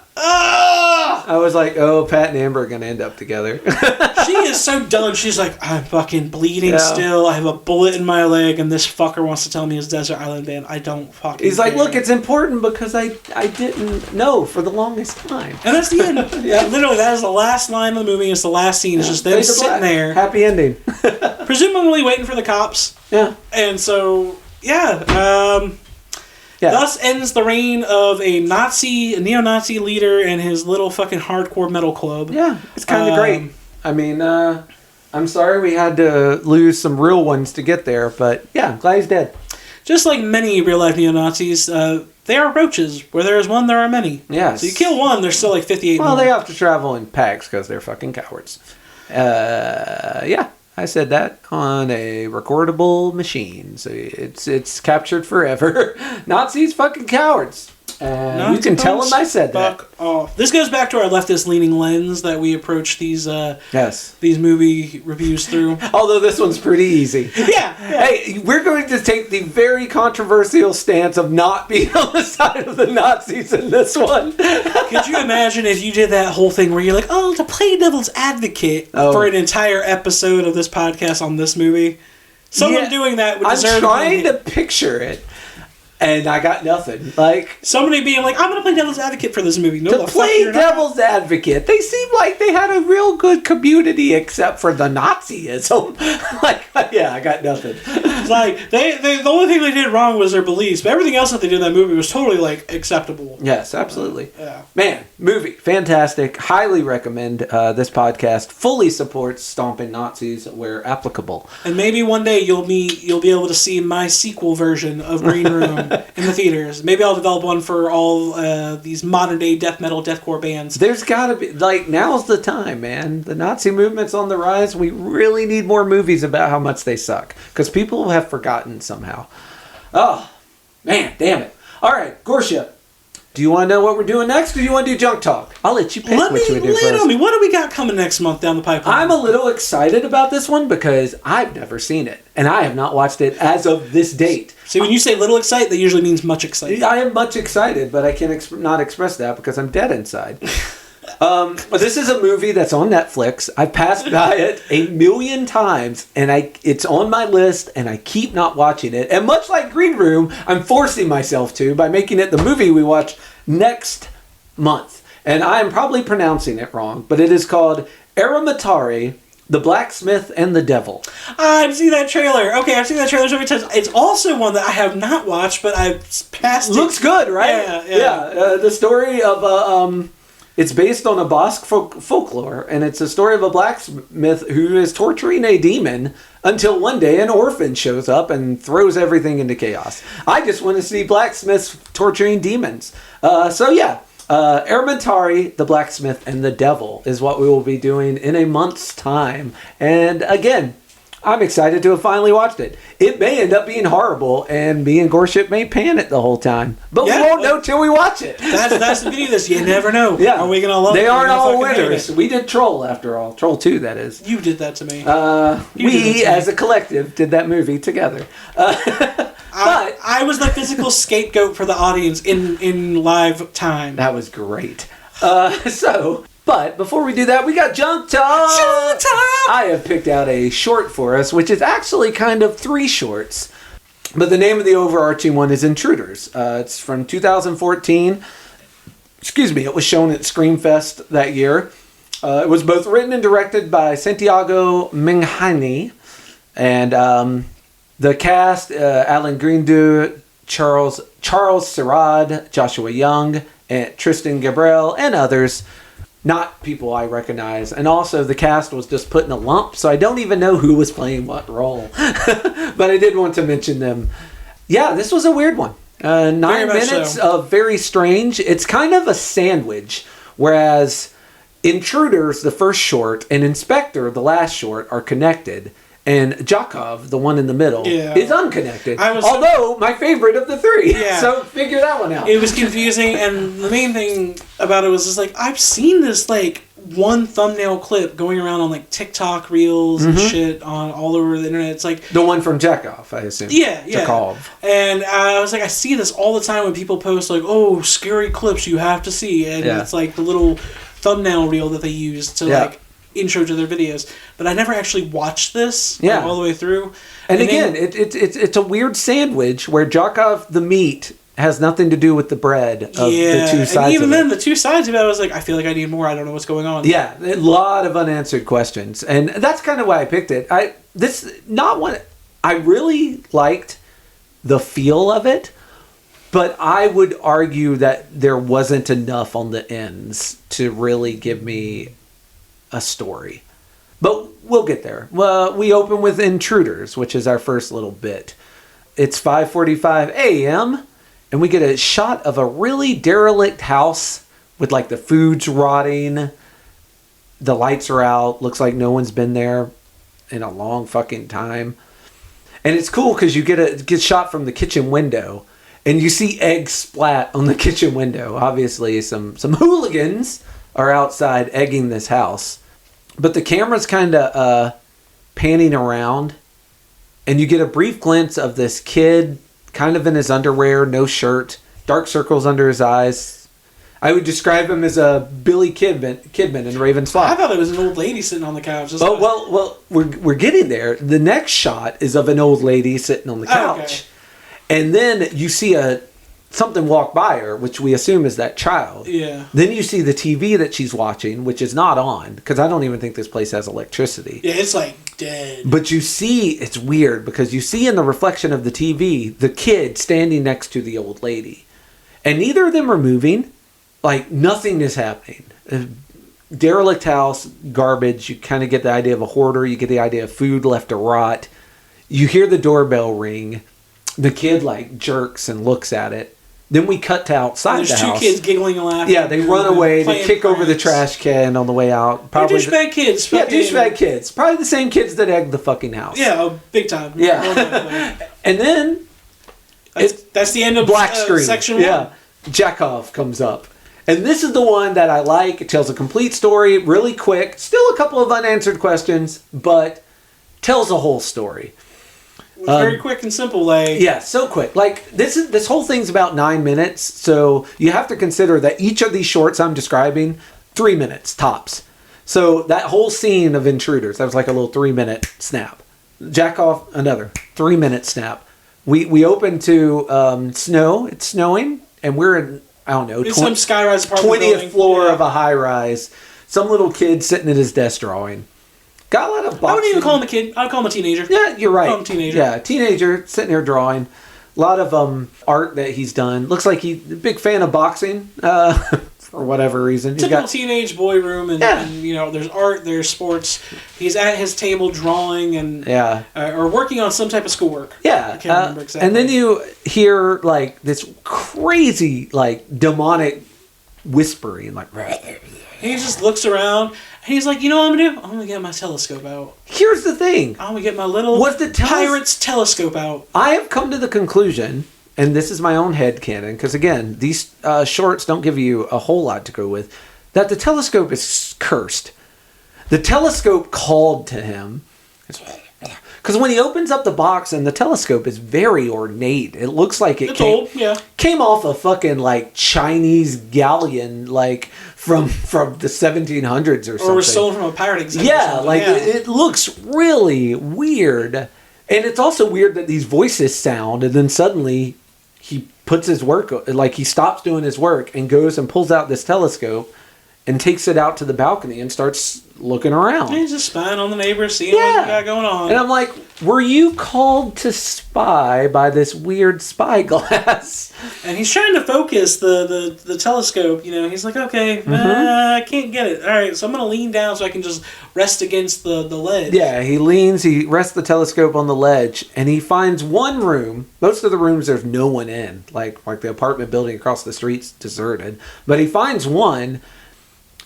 I was like, oh, Pat and Amber are going to end up together. She is so done. She's like, I'm fucking bleeding still. I have a bullet in my leg, and this fucker wants to tell me his desert island band. I don't fucking He's like, look, it's important because I didn't know for the longest time. And that's the end. Literally, that is the last line of the movie. It's the last scene. It's just them sitting there. Happy ending. Presumably waiting for the cops. Yeah. And so, thus ends the reign of a neo-Nazi leader and his little fucking hardcore metal club. Yeah, it's kind of great. I mean, I'm sorry we had to lose some real ones to get there, but yeah, I'm glad he's dead. Just like many real-life neo-Nazis, they are roaches. Where there is one, there are many. Yes. So you kill one, there's still like 58 Well, more. they have to travel in packs because they're fucking cowards. Yeah. I said that on a recordable machine, so it's captured forever. Nazis, fucking cowards. And you can tell them I said that. Fuck off. This goes back to our leftist-leaning lens that we approach these these movie reviews through. Although this one's pretty easy. Yeah. Hey, we're going to take the very controversial stance of not being on the side of the Nazis in this one. Could you imagine if you did that whole thing where you're like, to play devil's advocate for an entire episode of this podcast on this movie? Someone doing that would deserve... I'm trying to picture it. And I got nothing. Like somebody being like, I'm going to play devil's advocate for this movie. No, to play devil's advocate. They seem like they had a real good community except for the Nazism. I got nothing. Like the only thing they did wrong was their beliefs, but everything else that they did in that movie was totally acceptable. Yes, absolutely. Yeah. Man, movie fantastic. Highly recommend. This podcast fully supports stomping Nazis where applicable. And maybe one day you'll be able to see my sequel version of Green Room in the theaters. Maybe I'll develop one for all these modern day death metal, deathcore bands. There's got to be, now's the time, man. The Nazi movement's on the rise. We really need more movies about how much they suck. Because people have forgotten somehow. Oh, man, damn it. All right, Goreship. Do you want to know what we're doing next, or do you want to do junk talk? I'll let you pick what you would do first. What do we got coming next month down the pipeline? I'm a little excited about this one because I've never seen it, and I have not watched it as of this date. See, when you say little excited, that usually means much excited. I am much excited, but I can't not express that because I'm dead inside. This is a movie that's on Netflix. I've passed by it 1,000,000 times, and it's on my list, and I keep not watching it. And much like Green Room, I'm forcing myself to by making it the movie we watch next month. And I'm probably pronouncing it wrong, but it is called Errementari, The Blacksmith and the Devil. I've seen that trailer. Okay, I've seen that trailer so many times. It's also one that I have not watched, but I've passed it. Looks good, right? Yeah. The story of... It's based on a Basque folklore, and it's a story of a blacksmith who is torturing a demon until one day an orphan shows up and throws everything into chaos. I just want to see blacksmiths torturing demons. Errementari, The Blacksmith, and the Devil is what we will be doing in a month's time. And again, I'm excited to have finally watched it. It may end up being horrible, and me and Goreship may pan it the whole time. But we won't know till we watch it. That's the beauty of this. You never know. Yeah. Are we going to love it? They aren't all winners. We did Troll, after all. Troll 2, that is. You did that to me. We, as a collective, did that movie together. I was the physical scapegoat for the audience in live time. That was great. But before we do that, we got Junk Talk! Junk Talk! I have picked out a short for us, which is actually kind of 3 shorts. But the name of the overarching one is Intruders. It's from 2014. Excuse me, it was shown at Screamfest that year. It was both written and directed by Santiago Minghani. And the cast, Alan Greendu, Charles Sirad, Joshua Young, and Tristan Gabriel, and others. Not people I recognize. And also the cast was just put in a lump, so I don't even know who was playing what role. But I did want to mention them. Yeah, this was a weird one. 9 minutes of very strange. It's kind of a sandwich, whereas Intruders, the first short, and Inspector, the last short, are connected. And Jakov, the one in the middle, is unconnected. Although, my favorite of the 3. Yeah. So, figure that one out. It was confusing, and the main thing about it was just I've seen this, one thumbnail clip going around on, TikTok reels and shit on all over the internet. It's the one from Jakov, I assume. Yeah. Jakov. And I was I see this all the time when people post, scary clips you have to see. And it's the little thumbnail reel that they use to, intro to their videos, but I never actually watched this all the way through. And again, it's a weird sandwich where Jakov, the meat, has nothing to do with the bread of the two sides. And even then, the two sides of it, I was I feel like I need more. I don't know what's going on. Yeah, a lot of unanswered questions, and that's kind of why I picked it. I really liked the feel of it, but I would argue that there wasn't enough on the ends to really give me a story. But we'll get there. Well, we open with Intruders, which is our first little bit. It's 5:45 a.m. and we get a shot of a really derelict house with the food's rotting. The lights are out. Looks like no one's been there. in a long fucking time. And it's cool because you get shot from the kitchen window, and you see eggs splat on the kitchen window. Obviously, some hooligans are outside egging this house. But the camera's kind of panning around, and you get a brief glimpse of this kid kind of in his underwear, no shirt, dark circles under his eyes. I would describe him as a Billy Kidman in Raven's Flock. I thought it was an old lady sitting on the couch. Well, we're getting there. The next shot is of an old lady sitting on the couch. Okay. And then you see something walk by her, which we assume is that child. Yeah. Then you see the TV that she's watching, which is not on, because I don't even think this place has electricity. Yeah, it's like dead. But you see, it's weird, because you see in the reflection of the TV, the kid standing next to the old lady. And neither of them are moving. Like, nothing is happening. Derelict house, garbage. You kind of get the idea of a hoarder. You get the idea of food left to rot. You hear the doorbell ring. The kid, like, jerks and looks at it. Then we cut to outside the house. There's two kids giggling and laughing. Yeah, they run away. They kick over the trash can on the way out. Probably douchebag kids. Yeah, douchebag kids. Probably the same kids that egged the fucking house. Yeah, big time. Yeah. And then... That's the end of black screen. Section 1. Yeah. Chekhov comes up. And this is the one that I like. It tells a complete story, really quick. Still a couple of unanswered questions, but tells a whole story. Very quick and simple, like... Yeah, so quick. Like, this whole thing's about 9 minutes, so you have to consider that each of these shorts I'm describing, 3 minutes, tops. So that whole scene of Intruders, that was like a little 3-minute snap. Jack off, another 3-minute snap. We open to snow. It's snowing, and we're in... I don't know, some skyrise apartment 20th floor of a high rise. Some little kid sitting at his desk drawing. Got a lot of boxing. I wouldn't even call him a kid. I'd call him a teenager. Yeah, you're right. Call him a teenager. Yeah, teenager sitting here drawing. A lot of art that he's done. Looks like he's a big fan of boxing for whatever reason. Typical teenage boy room, and there's art, there's sports. He's at his table drawing and or working on some type of schoolwork. Yeah, I can't remember exactly. And then you hear like this crazy, like demonic whispering, like. He just looks around. And he's like, you know what I'm gonna do? I'm gonna get my telescope out. Here's the thing. I'm gonna get my little pirate's telescope out. I have come to the conclusion, and this is my own headcanon, because again, these shorts don't give you a whole lot to go with, that the telescope is cursed. The telescope called to him. Because when he opens up the box, and the telescope is very ornate. It looks like it came off a fucking like Chinese galleon, like from the 1700s or something. Or was stolen from a pirate exhibit. Yeah, it looks really weird. And it's also weird that these voices sound, and then suddenly he puts his work, like he stops doing his work and goes and pulls out this telescope and takes it out to the balcony and starts looking around. He's just spying on the neighbors, seeing what we got going on. And I'm like, were you called to spy by this weird spyglass? And he's trying to focus the telescope. You know, he's like, okay, I can't get it. All right, so I'm going to lean down so I can just rest against the ledge. Yeah, he rests the telescope on the ledge, and he finds one room. Most of the rooms there's no one in. Like the apartment building across the street's deserted. But he finds one.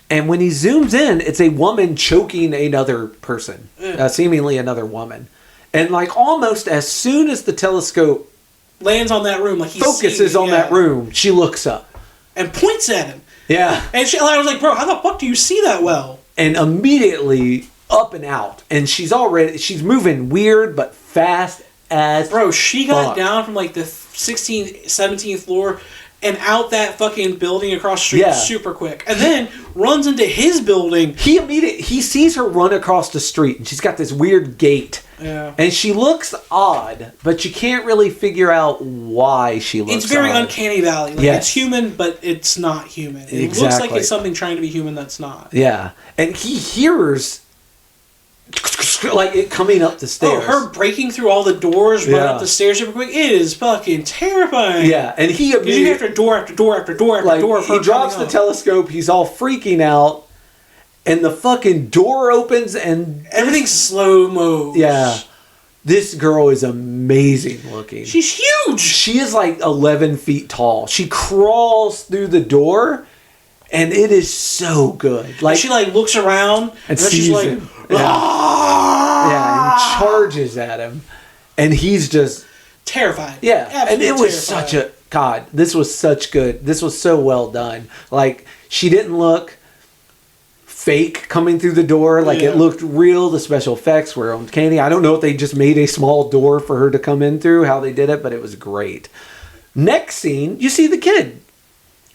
And when he zooms in, it's a woman choking another person, seemingly another woman. And like almost as soon as the telescope lands on that room, like he focuses on that room, she looks up and points at him. Yeah, and I was like, bro, how the fuck do you see that well? And immediately up and out, and she's moving weird but fast as bro. She got down from like the 16th, 17th floor. And out that fucking building across the street super quick. And then runs into his building. He sees her run across the street. And she's got this weird gait. Yeah. And she looks odd. But you can't really figure out why she looks odd. It's very uncanny valley. Like it's human, but it's not human. It looks like it's something trying to be human that's not. Yeah. And he hears like it coming up the stairs. Oh, her breaking through all the doors, running up the stairs super quick. It is fucking terrifying. Yeah, and he immediately after door after door after door after door. Of her he drops the telescope. He's all freaking out, and the fucking door opens, and everything's slow mo. Yeah, this girl is amazing looking. She's huge. She is like 11 feet tall. She crawls through the door. And it is so good. Like she like looks around and sees she's like, him. Yeah, charges at him, and he's just terrified. Yeah, absolutely and it was such a God. This was such good. This was so well done. Like, she didn't look fake coming through the door. Like, it looked real. The special effects were uncanny. I don't know if they just made a small door for her to come in through, how they did it, but it was great. Next scene, you see the kid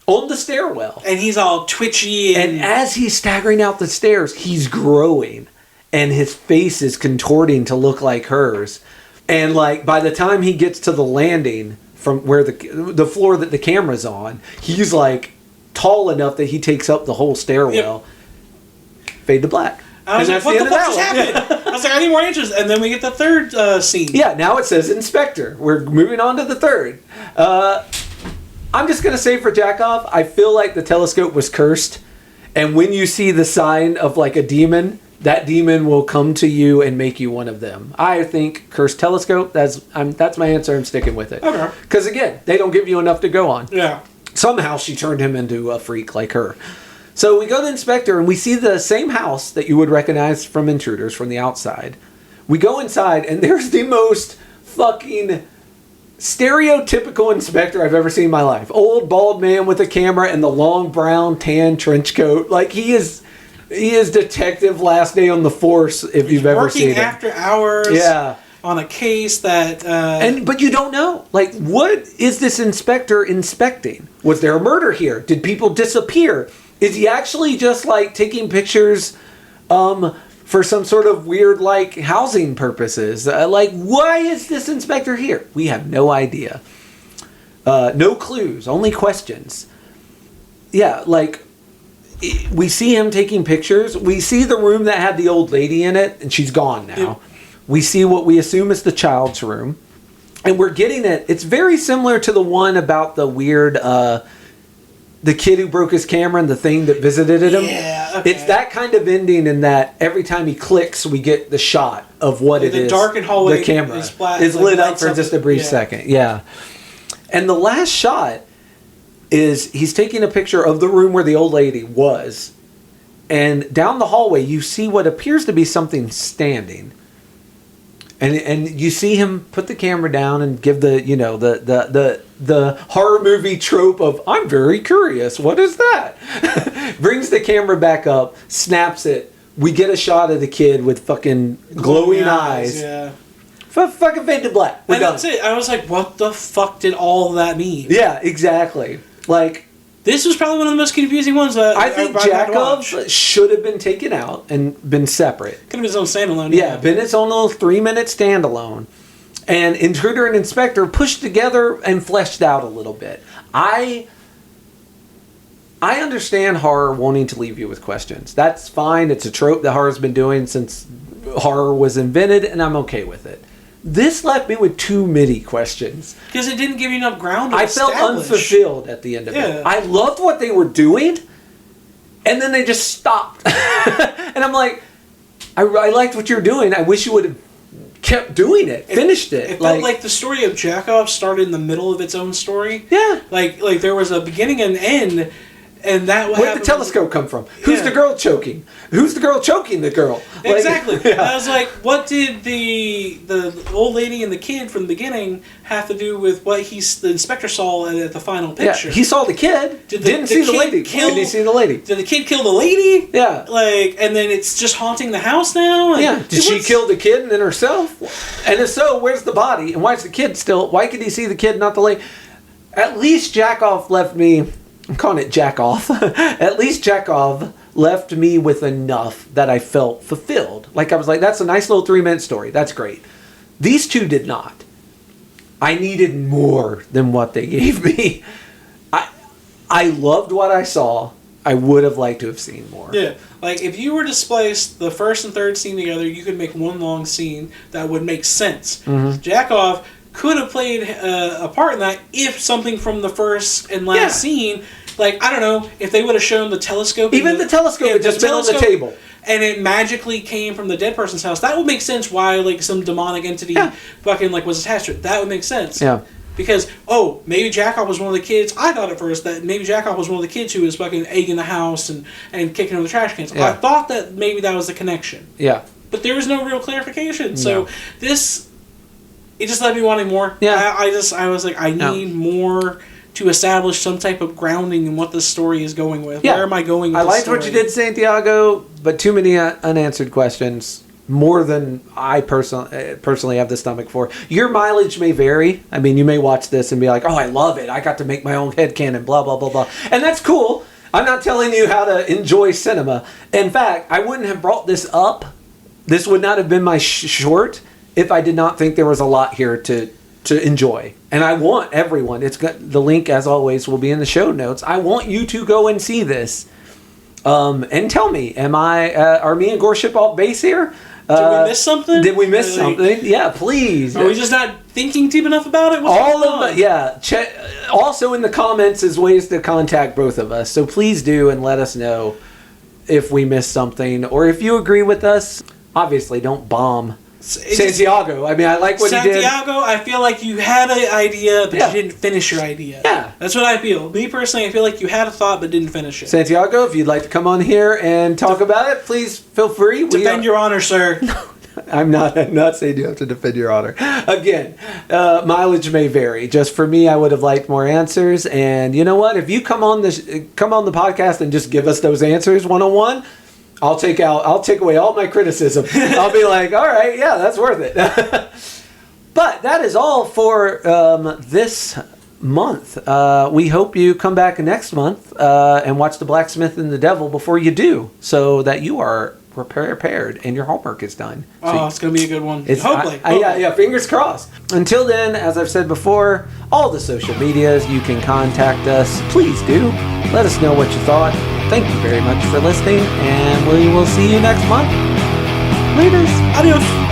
on the stairwell. And he's all twitchy. And as he's staggering out the stairs, he's growing. And his face is contorting to look like hers. And, like, by the time he gets to the landing from where the floor that the camera's on, he's, like, tall enough that he takes up the whole stairwell. Yep. Fade to black. I was like, what the fuck just happened? I was like, I need more answers. And then we get the third scene. Yeah, now it says Inspector. We're moving on to the third. I'm just going to say for Jackoff, I feel like the telescope was cursed. And when you see the sign of, like, a demon, that demon will come to you and make you one of them. I think cursed telescope, that's my answer. I'm sticking with it. Okay. Because, again, they don't give you enough to go on. Yeah. Somehow she turned him into a freak like her. So we go to Inspector, and we see the same house that you would recognize from Intruders from the outside. We go inside, and there's the most fucking stereotypical Inspector I've ever seen in my life. Old, bald man with a camera and the long, brown, tan trench coat. Like, he is Detective Last Day on the Force, if you've ever seen it. Working after hours. Yeah. On a case that... But you don't know. Like, what is this inspector inspecting? Was there a murder here? Did people disappear? Is he actually just, like, taking pictures for some sort of weird, like, housing purposes? Like, why is this inspector here? We have no idea. No clues, only questions. Yeah, like, we see him taking pictures. We see the room that had the old lady in it, and she's gone now. Yep. We see what we assume is the child's room. And we're getting it. It's very similar to the one about the weird... the kid who broke his camera and the thing that visited him. Yeah, okay. It's that kind of ending in that every time he clicks, we get the shot of what it is. The darkened hallway the camera is lit up for just a brief second. Yeah. And the last shot is he's taking a picture of the room where the old lady was. And down the hallway, you see what appears to be something standing. And you see him put the camera down and give the horror movie trope of, I'm very curious, what is that? Brings the camera back up, snaps it. We get a shot of the kid with fucking glowing eyes. Yeah. Fucking fade to black. We're done. That's it. I was like, what the fuck did all that mean? Yeah, exactly. Like... This was probably one of the most confusing ones that I think Jackoff should have been taken out and been separate. Could have been his own standalone. Yeah, been its own little 3-minute standalone. And Intruder and Inspector pushed together and fleshed out a little bit. I understand horror wanting to leave you with questions. That's fine. It's a trope that horror's been doing since horror was invented, and I'm okay with it. This left me with too many questions. Because it didn't give you enough ground to establish. Felt unfulfilled at the end of it. I loved what they were doing, and then they just stopped. And I'm like, I liked what you're doing. I wish you would have kept doing it, finished it. It felt like the story of Jackoff started in the middle of its own story. Yeah. Like there was a beginning and end. And that where did the telescope come from? Who's the girl choking? Who's the girl choking the girl? Exactly. I was like, what did the old lady and the kid from the beginning have to do with what the inspector saw at the final picture? Yeah, he saw the kid. Didn't see the lady. Did he see the lady? Did the kid kill the lady? Yeah. And then it's just haunting the house now? Yeah. Did she kill the kid and then herself? And if so, where's the body? And why is the kid still... Why could he see the kid, not the lady? At least Jackoff left me... I'm calling it Jack Off. At least Jack Off left me with enough that I felt fulfilled. Like, I was like, that's a nice little 3-minute story. That's great. These two did not. I needed more than what they gave me. I loved what I saw. I would have liked to have seen more. Yeah. Like, if you were to splice the first and third scene together, you could make one long scene that would make sense. Mm-hmm. Jack Off could have played a part in that if something from the first and last scene, like, I don't know, if they would have shown the telescope. Even the telescope had just been on the table. And it magically came from the dead person's house. That would make sense why, like, some demonic entity fucking, like, was attached to it. That would make sense. Yeah. Because, maybe Jackoff was one of the kids. I thought at first that maybe Jackoff was one of the kids who was fucking egging the house and kicking over the trash cans. Yeah. I thought that maybe that was the connection. Yeah. but there was no real clarification. So this, it just left me wanting more. Yeah. I was like, I need more to establish some type of grounding in what the story is going with. Yeah. Where am I going with I liked what you did, Santiago, but too many unanswered questions. More than I personally have the stomach for. Your mileage may vary. I mean, you may watch this and be like, oh, I love it. I got to make my own headcanon, blah, blah, blah, blah. And that's cool. I'm not telling you how to enjoy cinema. In fact, I wouldn't have brought this up. This would not have been my short if I did not think there was a lot here to enjoy. And I want everyone. It's got the link, as always, will be in the show notes. I want you to go and see this. And tell me, are me and Goreship off base here? Did we miss something? Did we miss something? Yeah, please. Are we just not thinking deep enough about it? Also in the comments is ways to contact both of us. So please do and let us know if we missed something or if you agree with us. Obviously, don't bomb Santiago. I mean, I like what he did. Santiago, I feel like you had an idea, but you didn't finish your idea. Yeah. That's what I feel. Me personally, I feel like you had a thought but didn't finish it. Santiago, if you'd like to come on here and talk about it, please feel free. Defend your honor, sir. I'm not saying you have to defend your honor. Again, mileage may vary. Just for me, I would have liked more answers. And you know what? If you come on the podcast and just give us those answers one-on-one, I'll take away all my criticism. I'll be like, all right, yeah, that's worth it. But that is all for this month. We hope you come back next month and watch The Blacksmith and the Devil before you do, so that you are prepared and your homework is done. It's going to be a good one. Hopefully. Yeah, fingers crossed. Until then, as I've said before, all the social medias, you can contact us. Please do. Let us know what you thought. Thank you very much for listening, and we will see you next month. Laters. Adios.